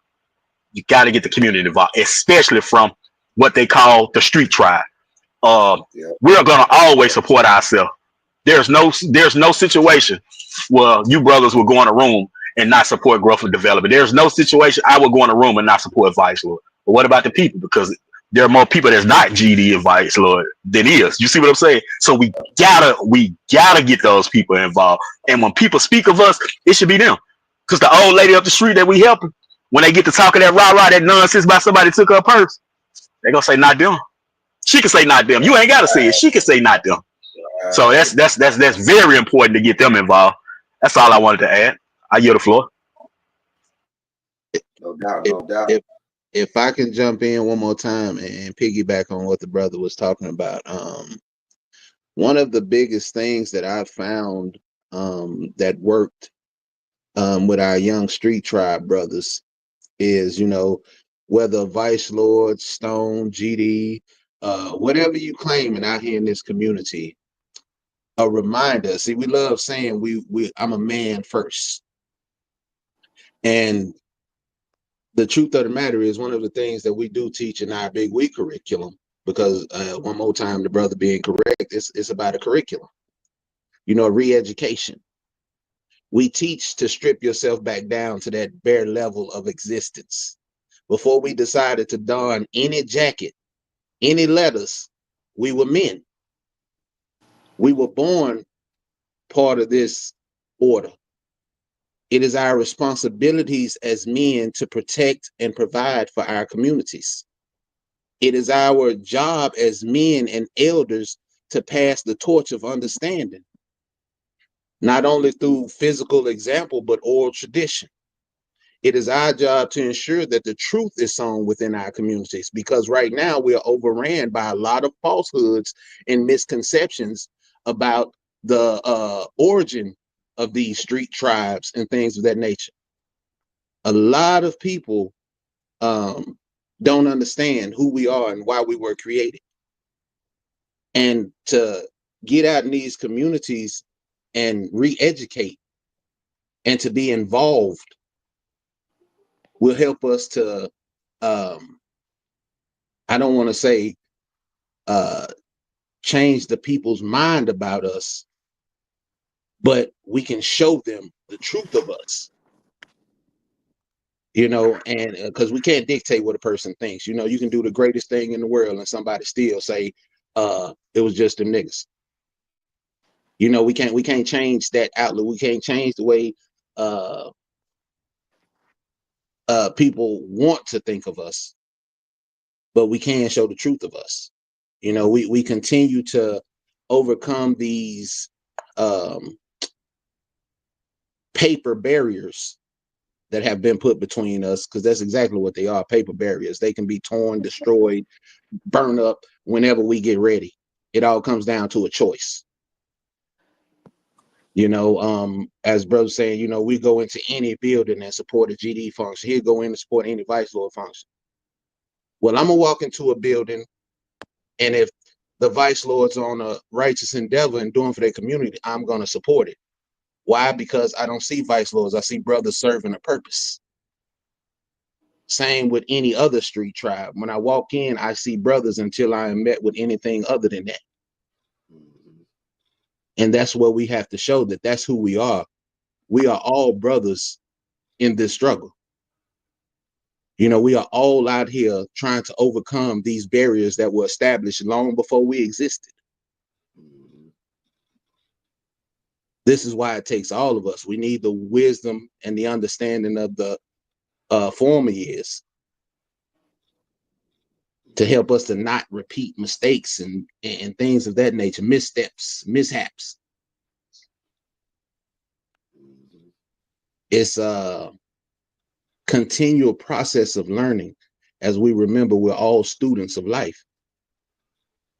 You got to get the community involved, especially from what they call the street tribe. We're going to always support ourselves. There's no situation where you brothers will go in a room and not support growth and development. There's no situation I will go in a room and not support Vice Lord. But what about the people? Because there are more people that's not GD and Vice Lord than is. You see what I'm saying? So we gotta get those people involved. And when people speak of us, it should be them. Because the old lady up the street that we helping, when they get to talking that rah-rah, that nonsense about somebody took her purse, they gonna say not them. She can say not them. You ain't gotta say it. She can say not them. So that's very important to get them involved. That's all I wanted to add. I yield the floor. No doubt, no doubt. If I can jump in one more time and piggyback on what the brother was talking about, one of the biggest things that I found that worked with our young street tribe brothers is, you know, whether Vice Lord, Stone, GD, whatever you claiming out here in this community, a reminder. See, we love saying I'm a man first. And the truth of the matter is, one of the things that we do teach in our Big We curriculum, because one more time, the brother being correct, it's about a curriculum, you know, re-education. We teach to strip yourself back down to that bare level of existence. Before we decided to don any jacket, any letters, we were men. We were born part of this order. It is our responsibilities as men to protect and provide for our communities. It is our job as men and elders to pass the torch of understanding, not only through physical example, but oral tradition. It is our job to ensure that the truth is sown within our communities, because right now we are overran by a lot of falsehoods and misconceptions about the origin of these street tribes and things of that nature. A lot of people don't understand who we are and why we were created. And to get out in these communities and re-educate and to be involved will help us to, I don't want to say change the people's mind about us, but we can show them the truth of us, you know, and because we can't dictate what a person thinks. You know, you can do the greatest thing in the world and somebody still say it was just them niggas. You know, we can't change that outlook. We can't change the way people want to think of us, but we can show the truth of us. You know, we continue to overcome these paper barriers that have been put between us, because that's exactly what they are, paper barriers. They can be torn, destroyed, burned up whenever we get ready. It all comes down to a choice. You know, as brother's saying, you know, we go into any building and support a GD function. He'll go in and support any vice lord function. Well, I'm gonna walk into a building, and if the vice lord's on a righteous endeavor and doing for their community, I'm gonna support it. Why? Because I don't see vice lords. I see brothers serving a purpose. Same with any other street tribe. When I walk in, I see brothers until I am met with anything other than that. And that's what we have to show, that that's who we are. We are all brothers in this struggle. You know, we are all out here trying to overcome these barriers that were established long before we existed. This is why it takes all of us. We need the wisdom and the understanding of the former years to help us to not repeat mistakes and things of that nature, missteps, mishaps. It's a continual process of learning. As we remember, we're all students of life.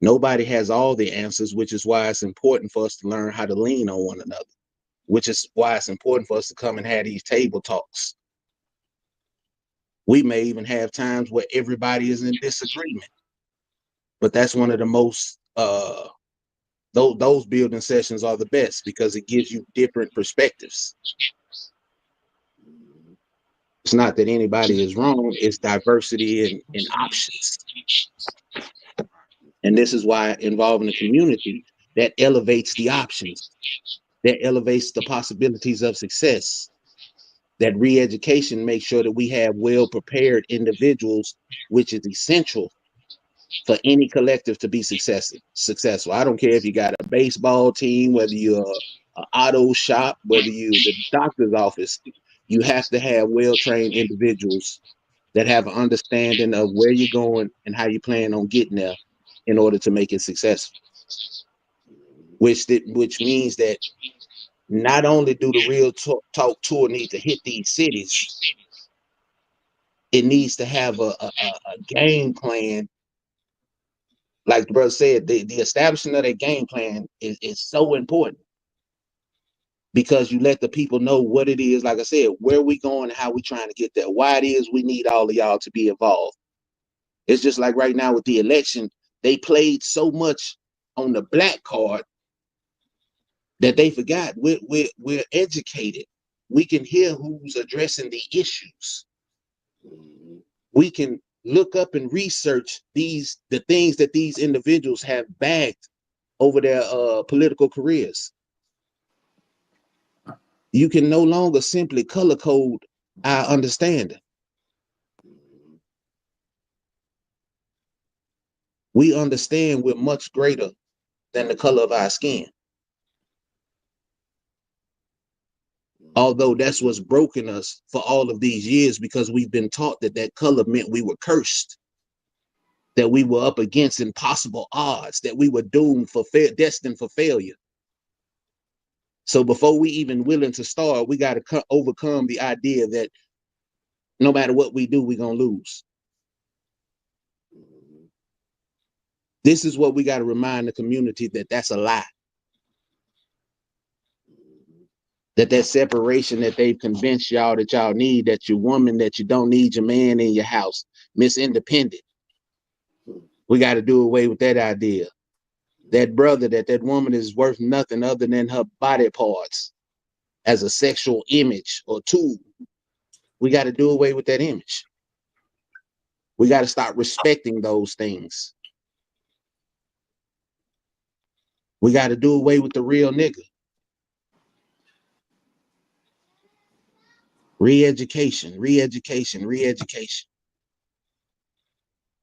Nobody has all the answers, which is why it's important for us to learn how to lean on one another, which is why it's important for us to come and have these table talks. We may even have times where everybody is in disagreement, but that's one of the most, those building sessions are the best, because it gives you different perspectives. It's not that anybody is wrong, it's diversity and options. And this is why involving the community, that elevates the options, that elevates the possibilities of success. That re-education makes sure that we have well-prepared individuals, which is essential for any collective to be successful. I don't care if you got a baseball team, whether you're an auto shop, whether you're the doctor's office, you have to have well-trained individuals that have an understanding of where you're going and how you plan on getting there in order to make it successful. Which means that not only do the Real Talk Tour need to hit these cities, it needs to have a game plan. Like the brother said, the establishment of that game plan is so important, because you let the people know what it is, like I said, where we going and how we trying to get there, why it is we need all of y'all to be involved. It's just like right now with the election, they played so much on the black card that they forgot we're educated. We can hear who's addressing the issues. We can look up and research the things that these individuals have bagged over their political careers. You can no longer simply color code our understanding. We understand we're much greater than the color of our skin. Although that's what's broken us for all of these years, because we've been taught that that color meant we were cursed, that we were up against impossible odds, that we were doomed for destined for failure. So before we even willing to start, we got to overcome the idea that no matter what we do, we're going to lose. This is what we got to remind the community, that that's a lie. That separation that they've convinced y'all that y'all need, that your woman, that you don't need your man in your house, Miss Independent. We got to do away with that idea. That brother, that woman is worth nothing other than her body parts as a sexual image or tool. We got to do away with that image. We got to start respecting those things. We got to do away with the real nigga. Re-education, re-education, re-education.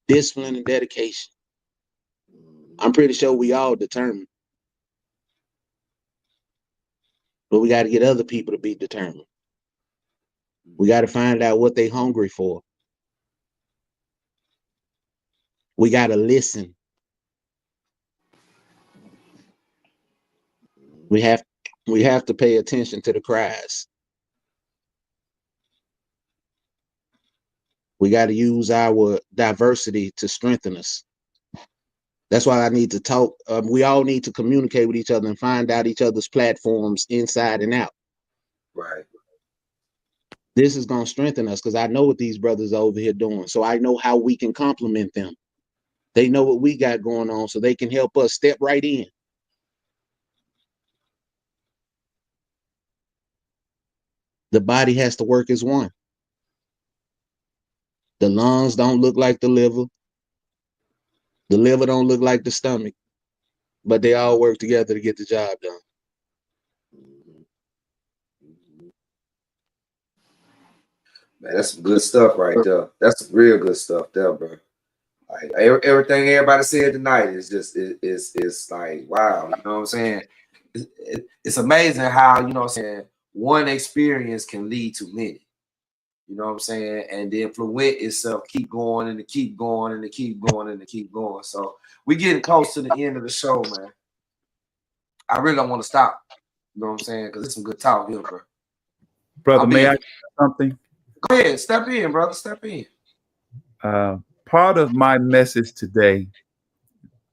Discipline and dedication. I'm pretty sure we all determined. But we got to get other people to be determined. We got to find out what they're hungry for. We got to listen. We have to pay attention to the cries. We got to use our diversity to strengthen us. That's why I need to talk. We all need to communicate with each other and find out each other's platforms inside and out. Right. This is going to strengthen us because I know what these brothers are over here doing. So I know how we can complement them. They know what we got going on, so they can help us step right in. The body has to work as one. The lungs don't look like the liver. The liver don't look like the stomach, but they all work together to get the job done. Man, that's some good stuff right there. That's some real good stuff there, bro. Like everything everybody said tonight is just it's like wow, you know what I'm saying? It's amazing how, you know what I'm saying, one experience can lead to many. You know what I'm saying? And the influence itself keep going and to keep going and to keep going and to keep going. So we getting close to the end of the show, man. I really don't want to stop. You know what I'm saying? Because it's some good talk here, bro. Brother, may I say something? Go ahead, step in, brother. Step in. Part of my message today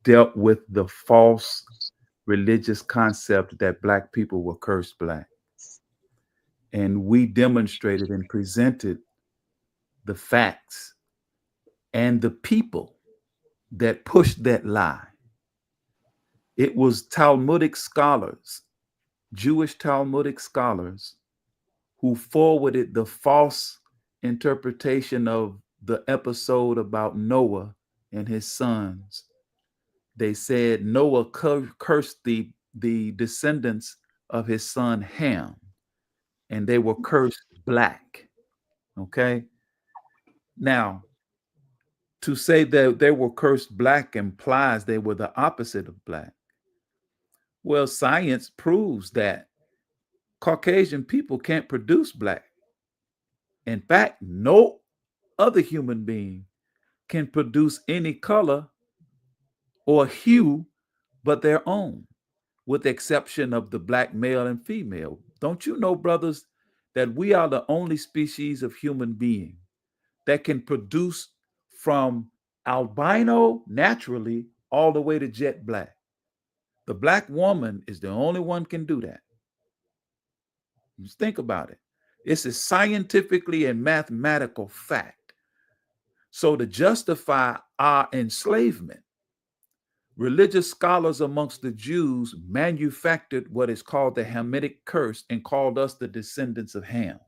dealt with the false religious concept that Black people were cursed Black. And we demonstrated and presented the facts and the people that pushed that lie. It was Talmudic scholars, Jewish Talmudic scholars, who forwarded the false interpretation of the episode about Noah and his sons. They said Noah cursed the descendants of his son Ham, and they were cursed Black. Okay. Now, to say that they were cursed Black implies they were the opposite of Black. Well, science proves that Caucasian people can't produce Black. In fact, no other human being can produce any color or hue but their own, with the exception of the Black male and female. Don't you know, brothers, that we are the only species of human being that can produce from albino naturally all the way to jet black? The Black woman is the only one can do that. Just think about it. It's a scientifically and mathematical fact. So to justify our enslavement, religious scholars amongst the Jews manufactured what is called the Hamitic curse and called us the descendants of Ham.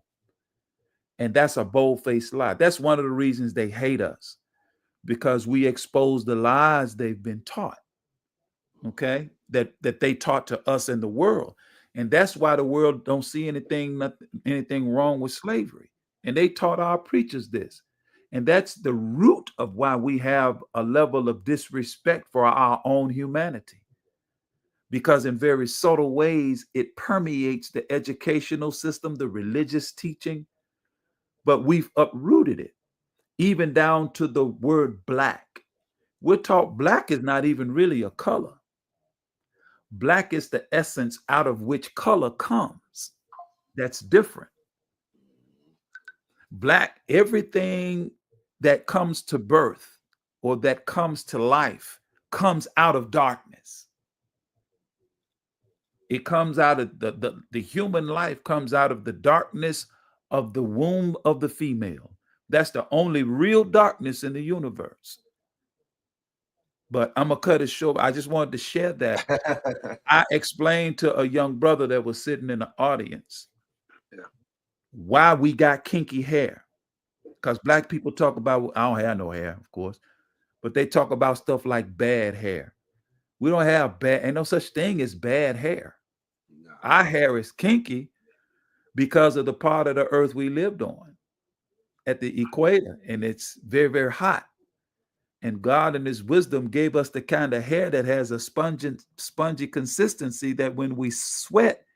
And that's a bold-faced lie. That's one of the reasons they hate us, because we expose the lies they've been taught, okay, that they taught to us in the world. And that's why the world don't see anything wrong with slavery. And they taught our preachers this. And that's the root of why we have a level of disrespect for our own humanity. Because in very subtle ways, it permeates the educational system, the religious teaching, but we've uprooted it, even down to the word black. We're taught black is not even really a color. Black is the essence out of which color comes. That's different. Black, everything that comes to birth or that comes to life comes out of darkness. It comes out of the human life comes out of the darkness of the womb of the female. That's the only real darkness in the universe. But I'm going to cut it short. I just wanted to share that. I explained to a young brother that was sitting in the audience why we got kinky hair. Because black people talk about, I don't have no hair, of course, but they talk about stuff like bad hair. We don't have ain't no such thing as bad hair. No. Our hair is kinky because of the part of the earth we lived on at the equator, and it's very, very hot. And God in his wisdom gave us the kind of hair that has a spongy consistency that when we sweat,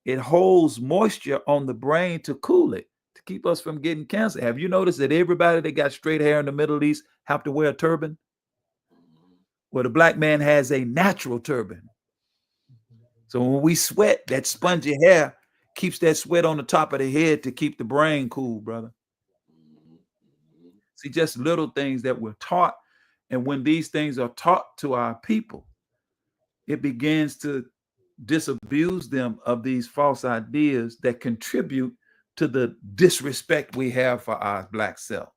it holds moisture on the brain to cool it, to keep us from getting cancer. Have you noticed that everybody that got straight hair in the Middle East have to wear a turban? Well, the black man has a natural turban. So when we sweat, that spongy hair keeps that sweat on the top of the head to keep the brain cool, brother. See, just little things that we're taught. And when these things are taught to our people, it begins to disabuse them of these false ideas that contribute to the disrespect we have for our black self.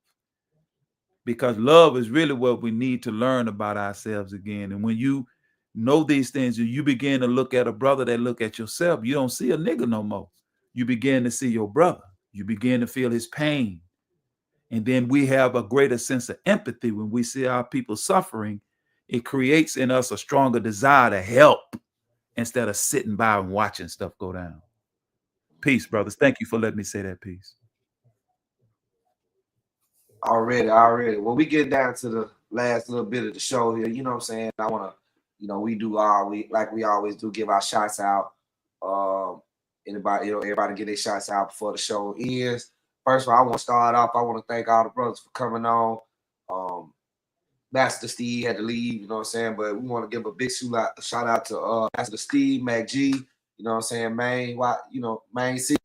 Because love is really what we need to learn about ourselves again. And when you know these things and you begin to look at a brother that look at yourself, you don't see a nigga no more. You begin to see your brother. You begin to feel his pain. And then we have a greater sense of empathy when we see our people suffering. It creates in us a stronger desire to help instead of sitting by and watching stuff go down. Peace, brothers. Thank you for letting me say that piece. Already. When we get down to the last little bit of the show here, you know what I'm saying? I want to, we do like we always do, give our shots out. Everybody get their shots out before the show ends. First of all, I want to start off. I want to thank all the brothers for coming on. Master Steve had to leave, you know what I'm saying? But we want to give a big shout out to Master Steve, Mac G, you know what I'm saying? Main C.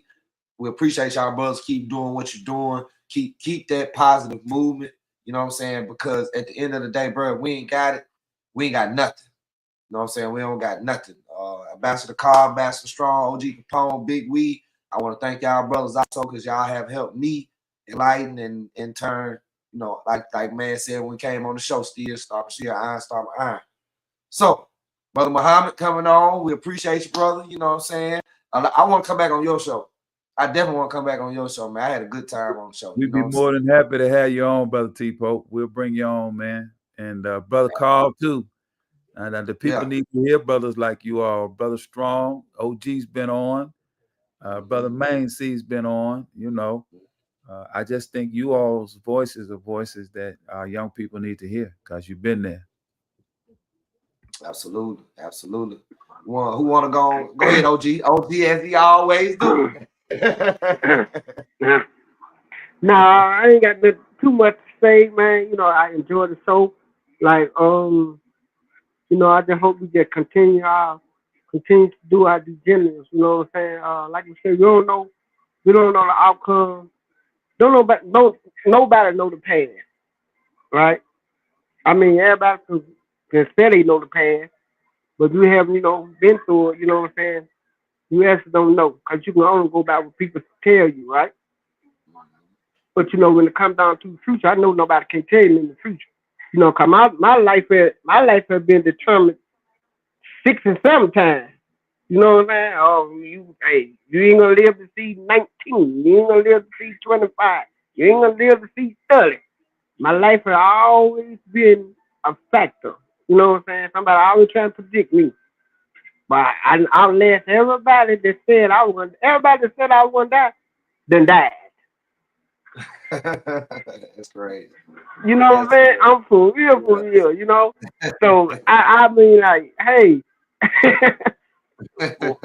We appreciate y'all brothers. Keep doing what you're doing. Keep that positive movement, you know what I'm saying? Because at the end of the day, bro, we ain't got it. We ain't got nothing. You know what I'm saying? We don't got nothing. Ambassador Carl, Ambassador Strong, OG Capone, Big Wee. I want to thank y'all brothers also because y'all have helped me enlighten and in turn, like man said when we came on the show, still start iron. So, Brother Muhammad coming on. We appreciate you, brother. You know what I'm saying? I want to come back on your show. I definitely want to come back on your show, man. I had a good time on the show. We'd be more than happy to have you on, Brother T-Pope. We'll bring you on, man. And Brother Carl, too. And the people need to hear brothers like you all. Brother Strong, OG's been on. Brother Main C's been on, I just think you all's voices are voices that our young people need to hear because you've been there. Absolutely. Who want to go? Go ahead, OG. OG as he always do. Nah, I ain't got too much to say, man. I enjoy the show. Like, I just hope we just continue to do our due diligence. You know what I'm saying? Like you said, we don't know the outcome. Nobody know the past, right? I mean, everybody can say they know the past, but you have, been through it. You know what I'm saying? You actually don't know because you can only go by what people tell you, right? But when it comes down to the future, I know nobody can tell you in the future. Cause my life has been determined 6 and 7 times. You know what I'm saying? You ain't gonna live to see 19. You ain't gonna live to see 25. You ain't gonna live to see 30. My life has always been a factor. You know what I'm saying? Somebody always trying to predict me. But I left everybody that said I was gonna die, then died. That's great. You know what I'm That's saying? great. I'm for real, you know. So I mean like, hey,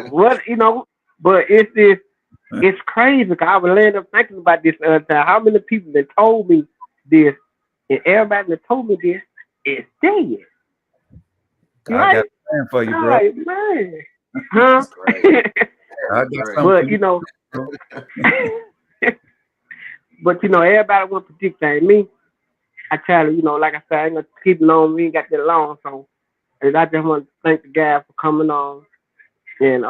what you know, but it's crazy because I was laying up thinking about this the other time. How many people that told me this and everybody that told me this is dead. You I got right? a plan for you, I'm bro. like, man. Huh? That's great. I That's got great. something for But you, you know, bro. but you know, everybody want to predict things. Me, I try to, you know, like I said, I ain't gonna keep it on. We ain't got that long, so and I just want to thank the guy for coming on, and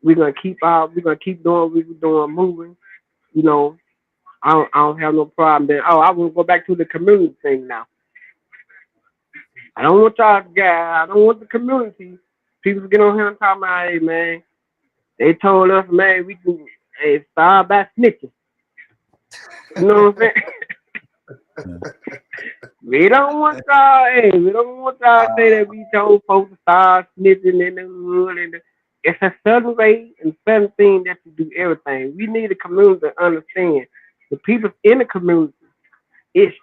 we're gonna keep doing what we're doing, moving. You know, I don't have no problem. Then I want to go back to the community thing now. I don't want y'all guys. I don't want the community. People get on here and talk about, hey man, they told us, man, we can start by snitching. You know what I'm saying? We don't want y'all, hey, we don't want y'all to say that we told folks to start snitching in the hood. It's a certain way and certain thing that you do everything. We need the community to understand. The people in the community, it's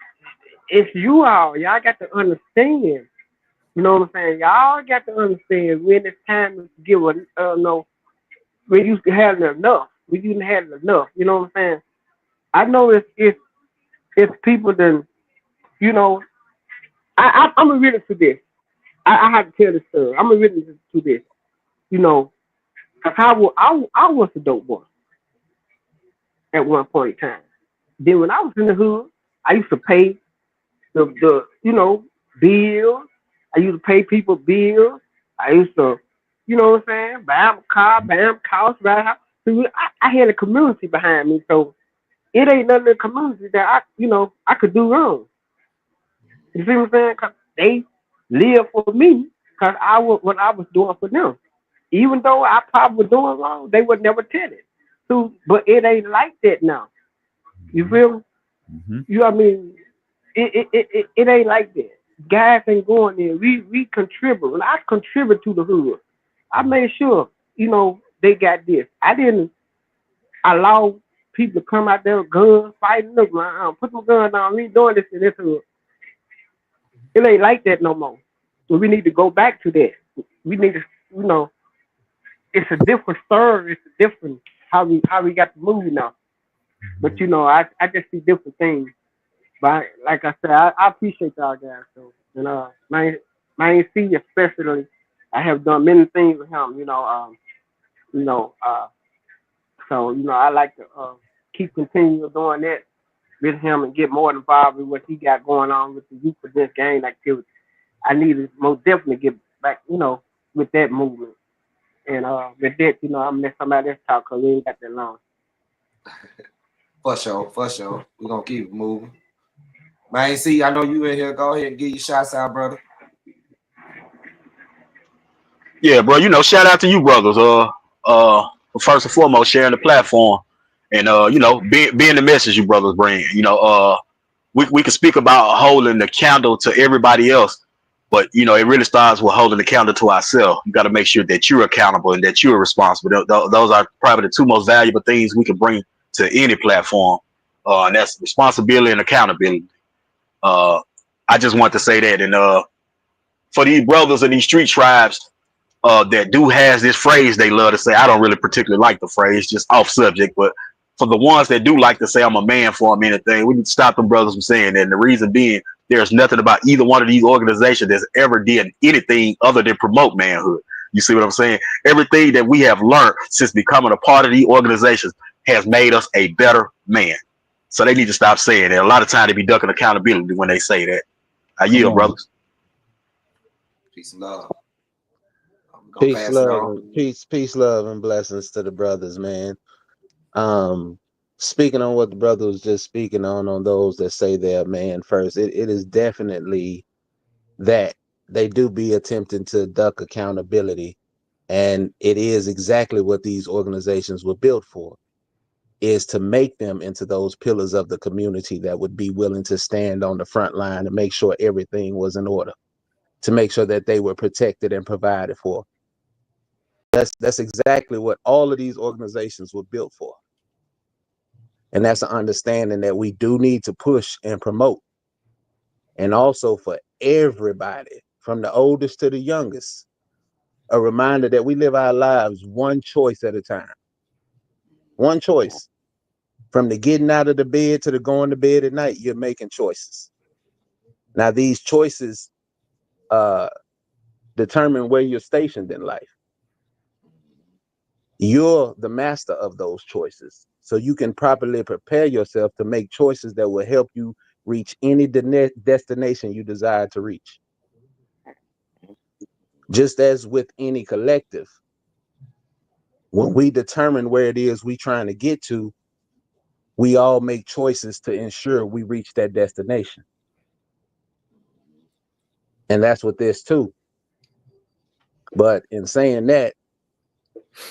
it's you all. Y'all got to understand. You know what I'm saying? Y'all got to understand when it's time to give a no. We used to have enough. We didn't have enough. You know what I'm saying? I know it's people that you know. I'm a witness to this. I have to tell this story. I'm a witness to this. You know, 'cause I was a dope boy at one point in time. Then when I was in the hood, I used to pay the you know bills. I used to pay people bills. I used to, you know what I'm saying, buy them a car, buy them a house, buy a house. So I had a community behind me, so it ain't nothing in the community that I could do wrong. You see what I'm saying? 'Cause they live for me, 'cause I was what I was doing for them. Even though I probably was doing wrong, they would never tell it. So, but it ain't like that now. You feel me? Mm-hmm. You know what I mean? It ain't like that. Guys ain't going there. We contribute. When I contribute to the hood, I made sure, they got this. I didn't allow people to come out there with guns, fighting. Look, man, put some guns down. We ain't doing this in this hood. It ain't like that no more. So we need to go back to that. We need to, you know, it's a different story. It's a different how we got to move now. But I just see different things. But like I said, I appreciate y'all guys. So man, C especially, I have done many things with him. You know, uh, so I like to keep continuing doing that with him and get more involved with what he got going on with the youth against gang activity. I need to most definitely get back, with that movement. And with that, I'm gonna let somebody else talk because we ain't got that long. For sure, for sure. We're gonna keep it moving. Man, see, I know you in here. Go ahead and get your shots out, brother. Yeah, bro. Shout out to you, brothers. First and foremost, sharing the platform, and being the message you brothers bring. We can speak about holding the candle to everybody else, but it really starts with holding the candle to ourselves. You got to make sure that you're accountable and that you're responsible. Those are probably the two most valuable things we can bring to any platform, and that's responsibility and accountability. I just want to say that, and for these brothers and these street tribes that do has this phrase they love to say. I don't really particularly like the phrase, just off subject, but for the ones that do like to say I'm a man for a minute thing, we need to stop them brothers from saying that. And the reason being, there's nothing about either one of these organizations that's ever did anything other than promote manhood. You see what I'm saying? Everything that we have learned since becoming a part of these organizations has made us a better man. So they need to stop saying that. A lot of time they be ducking accountability when they say that. I yield, brothers. Peace and love. Peace, love, peace, love, and blessings to the brothers, man. Speaking on what the brother was just speaking on those that say they're man first, it is definitely that they do be attempting to duck accountability, and it is exactly what these organizations were built for, is to make them into those pillars of the community that would be willing to stand on the front line and make sure everything was in order, to make sure that they were protected and provided for. That's exactly what all of these organizations were built for. And that's an understanding that we do need to push and promote. And also for everybody, from the oldest to the youngest, a reminder that we live our lives one choice at a time. One choice. From the getting out of the bed to the going to bed at night, you're making choices. Now, these choices determine where you're stationed in life. You're the master of those choices. So you can properly prepare yourself to make choices that will help you reach any destination you desire to reach. Just as with any collective, when we determine where it is we're trying to get to, we all make choices to ensure we reach that destination. And that's with this too. But in saying that,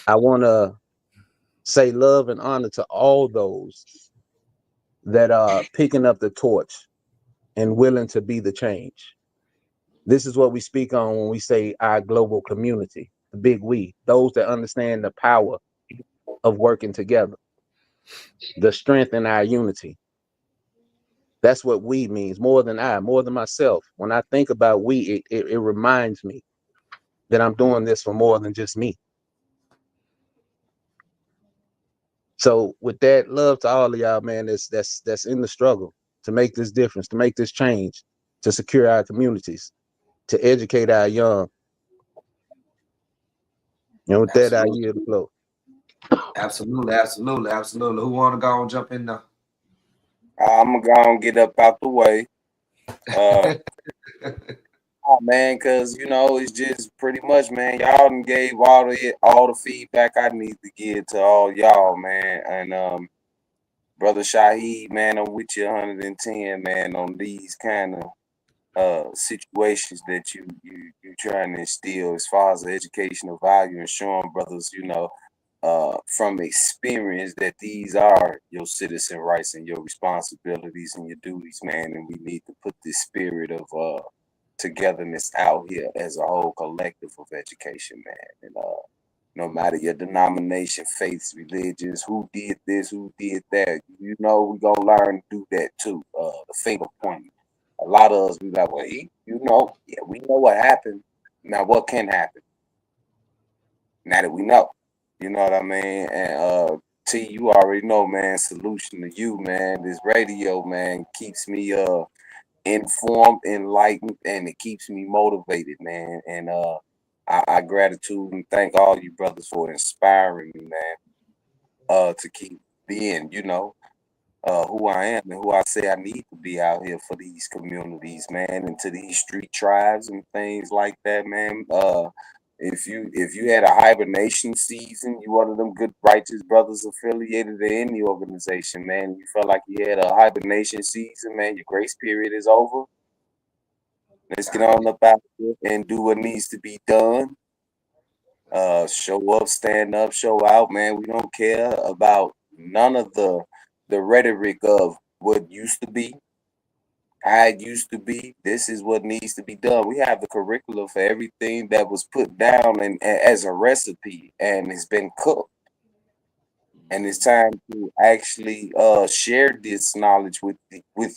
I want to say love and honor to all those that are picking up the torch and willing to be the change. This is what we speak on when we say our global community, the big we, those that understand the power of working together, the strength in our unity. That's what we means, more than I, more than myself. When I think about we, it reminds me that I'm doing this for more than just me. So with that, love to all of y'all, man, that's in the struggle to make this difference, to make this change, to secure our communities, to educate our young. And with that, I yield the floor. Absolutely. Who want to go and jump in now? I'm gonna go and get up out the way. Man, cause it's just pretty much, man. Y'all done gave all the feedback I need to give to all y'all, man. And Brother Shaheed, man, I'm with you 110, man, on these kind of situations that you trying to instill as far as the educational value and showing brothers, from experience that these are your citizen rights and your responsibilities and your duties, man. And we need to put this spirit of togetherness out here as a whole collective of education, man. And no matter your denomination, faiths, religions, who did this, who did that, we're gonna learn to do that too. The finger pointing. A lot of us be like, well, we know what happened. Now what can happen? Now that we know. You know what I mean? And T, you already know, man, solution to you, man. This radio, man, keeps me informed, enlightened, and it keeps me motivated, man. And I gratitude and thank all you brothers for inspiring me, man. To keep being, who I am and who I say I need to be out here for these communities, man, and to these street tribes and things like that, man. If you had a hibernation season, you one of them good righteous brothers affiliated to any organization, man. You felt like you had a hibernation season, man. Your grace period is over. Let's get on up out here and do what needs to be done. Show up, stand up, show out, man. We don't care about none of the rhetoric of what used to be, how it used to be. This is what needs to be done. We have the curriculum for everything that was put down and as a recipe, and it's been cooked. And it's time to actually share this knowledge with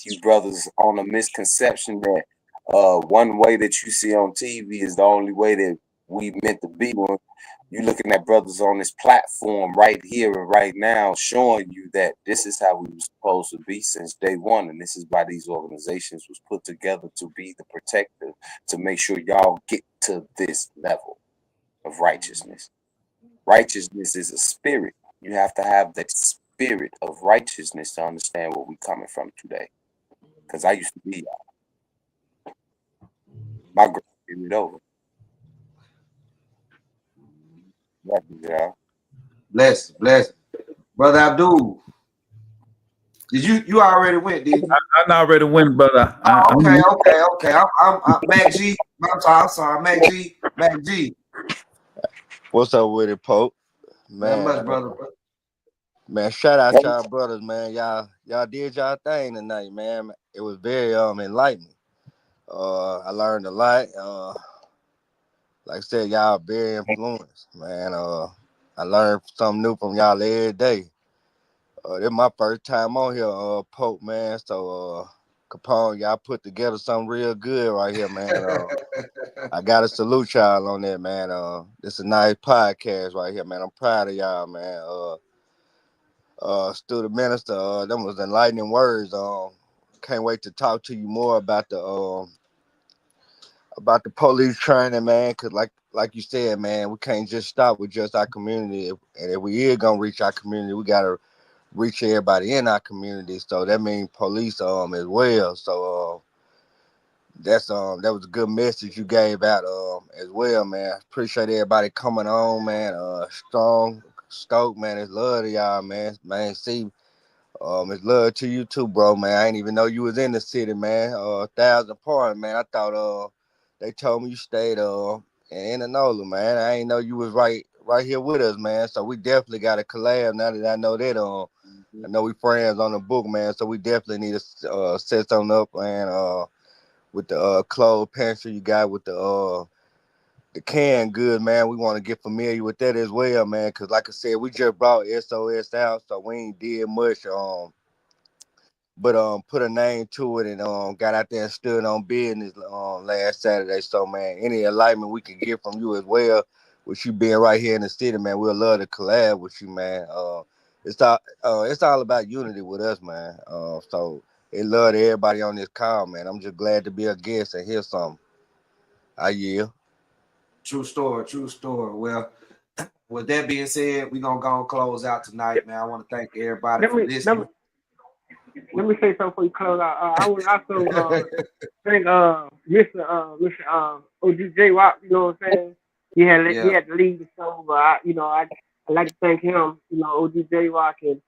you brothers on a misconception that one way that you see on TV is the only way that we meant to be. When you're looking at brothers on this platform right here and right now showing you that this is how we were supposed to be since day one, and this is why these organizations was put together to be the protector, to make sure y'all get to this level of righteousness. Righteousness is a spirit. You have to have that spirit of righteousness to understand where we're coming from today. Because I used to be y'all. My grace period over. Bless. Brother Abdul. Did you already went, did you? I already went, brother. Okay. I'm Mac G. I'm sorry, Mac G. What's up with it, Pope? Man, much, brother. Man, shout out to y'all brothers, man. Y'all did y'all thing tonight, man. It was very enlightening. I learned a lot. Like I said, y'all very influenced, man. I learned something new from y'all every day. This is my first time on here, Pope, man. So, Capone, y'all put together something real good right here, man. I gotta salute y'all on that, man. This is a nice podcast right here, man. I'm proud of y'all, man. Student Minister, them was enlightening words. Can't wait to talk to you more about the police training, man. Cause like you said, man, we can't just stop with just our community. And if we is gonna reach our community, we gotta reach everybody in our community. So that means police as well. So that was a good message you gave out as well, man. Appreciate everybody coming on, man. Strong Stoke, man. It's love to y'all, man. See, it's love to you too, bro, man. I ain't even know you was in the city, man. 1,000 Pardon, man. I thought they told me you stayed in Enola, man. I ain't know you was right here with us, man. So we definitely got a collab now that I know that. I know we friends on the book, man. So we definitely need to set something up, and with the clothes pantry you got with the canned good, man. We want to get familiar with that as well, man. Cause like I said, we just brought SOS out, so we ain't did much. But put a name to it and got out there and stood on business last Saturday. So, man, any enlightenment we can get from you as well, with you being right here in the city, man, we'll love to collab with you, man. It's all about unity with us, man. So it love to everybody on this call, man. I'm just glad to be a guest and hear something. I yield. True story. Well, with that being said, we're gonna go and close out tonight, man. I want to thank everybody for listening. Let me say something before you close out. I would also thank Mr. OG Rock. You know what I'm saying? He had to leave the show, but I like to thank him. You know, OG Rock and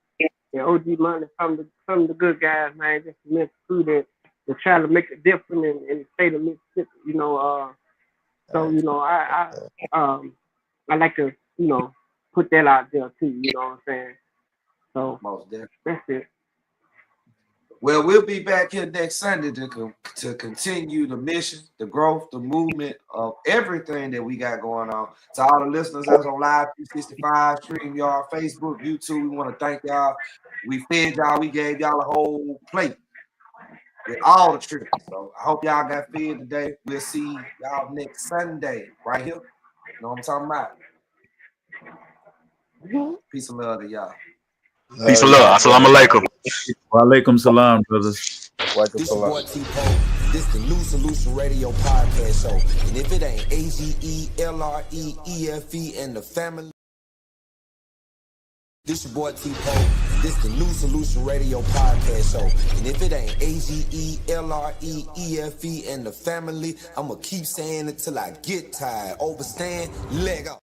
OG Money, some of the good guys, man. Just meant to do that to try to make a difference in the state of Mississippi. You know, so you know I like to put that out there too. You know what I'm saying? So most definitely. That's it. Well, we'll be back here next Sunday to continue the mission, the growth, the movement of everything that we got going on. To all the listeners that's on Live 365, StreamYard, Facebook, YouTube, we want to thank y'all. We fed y'all. We gave y'all a whole plate with all the trips. So I hope y'all got fed today. We'll see y'all next Sunday right here. You know what I'm talking about? Peace and love to y'all. Peace and love. Assalamu alaikum. Wa alaikum salam, brothers. This your boy T-Pope. This the New Solution Radio podcast show. And if it ain't AGELREEFE and the family. This your boy T-Pope. This the New Solution Radio podcast show. And if it ain't AGELREEFE and the family, I'ma keep saying it till I get tired. Overstand, leg up.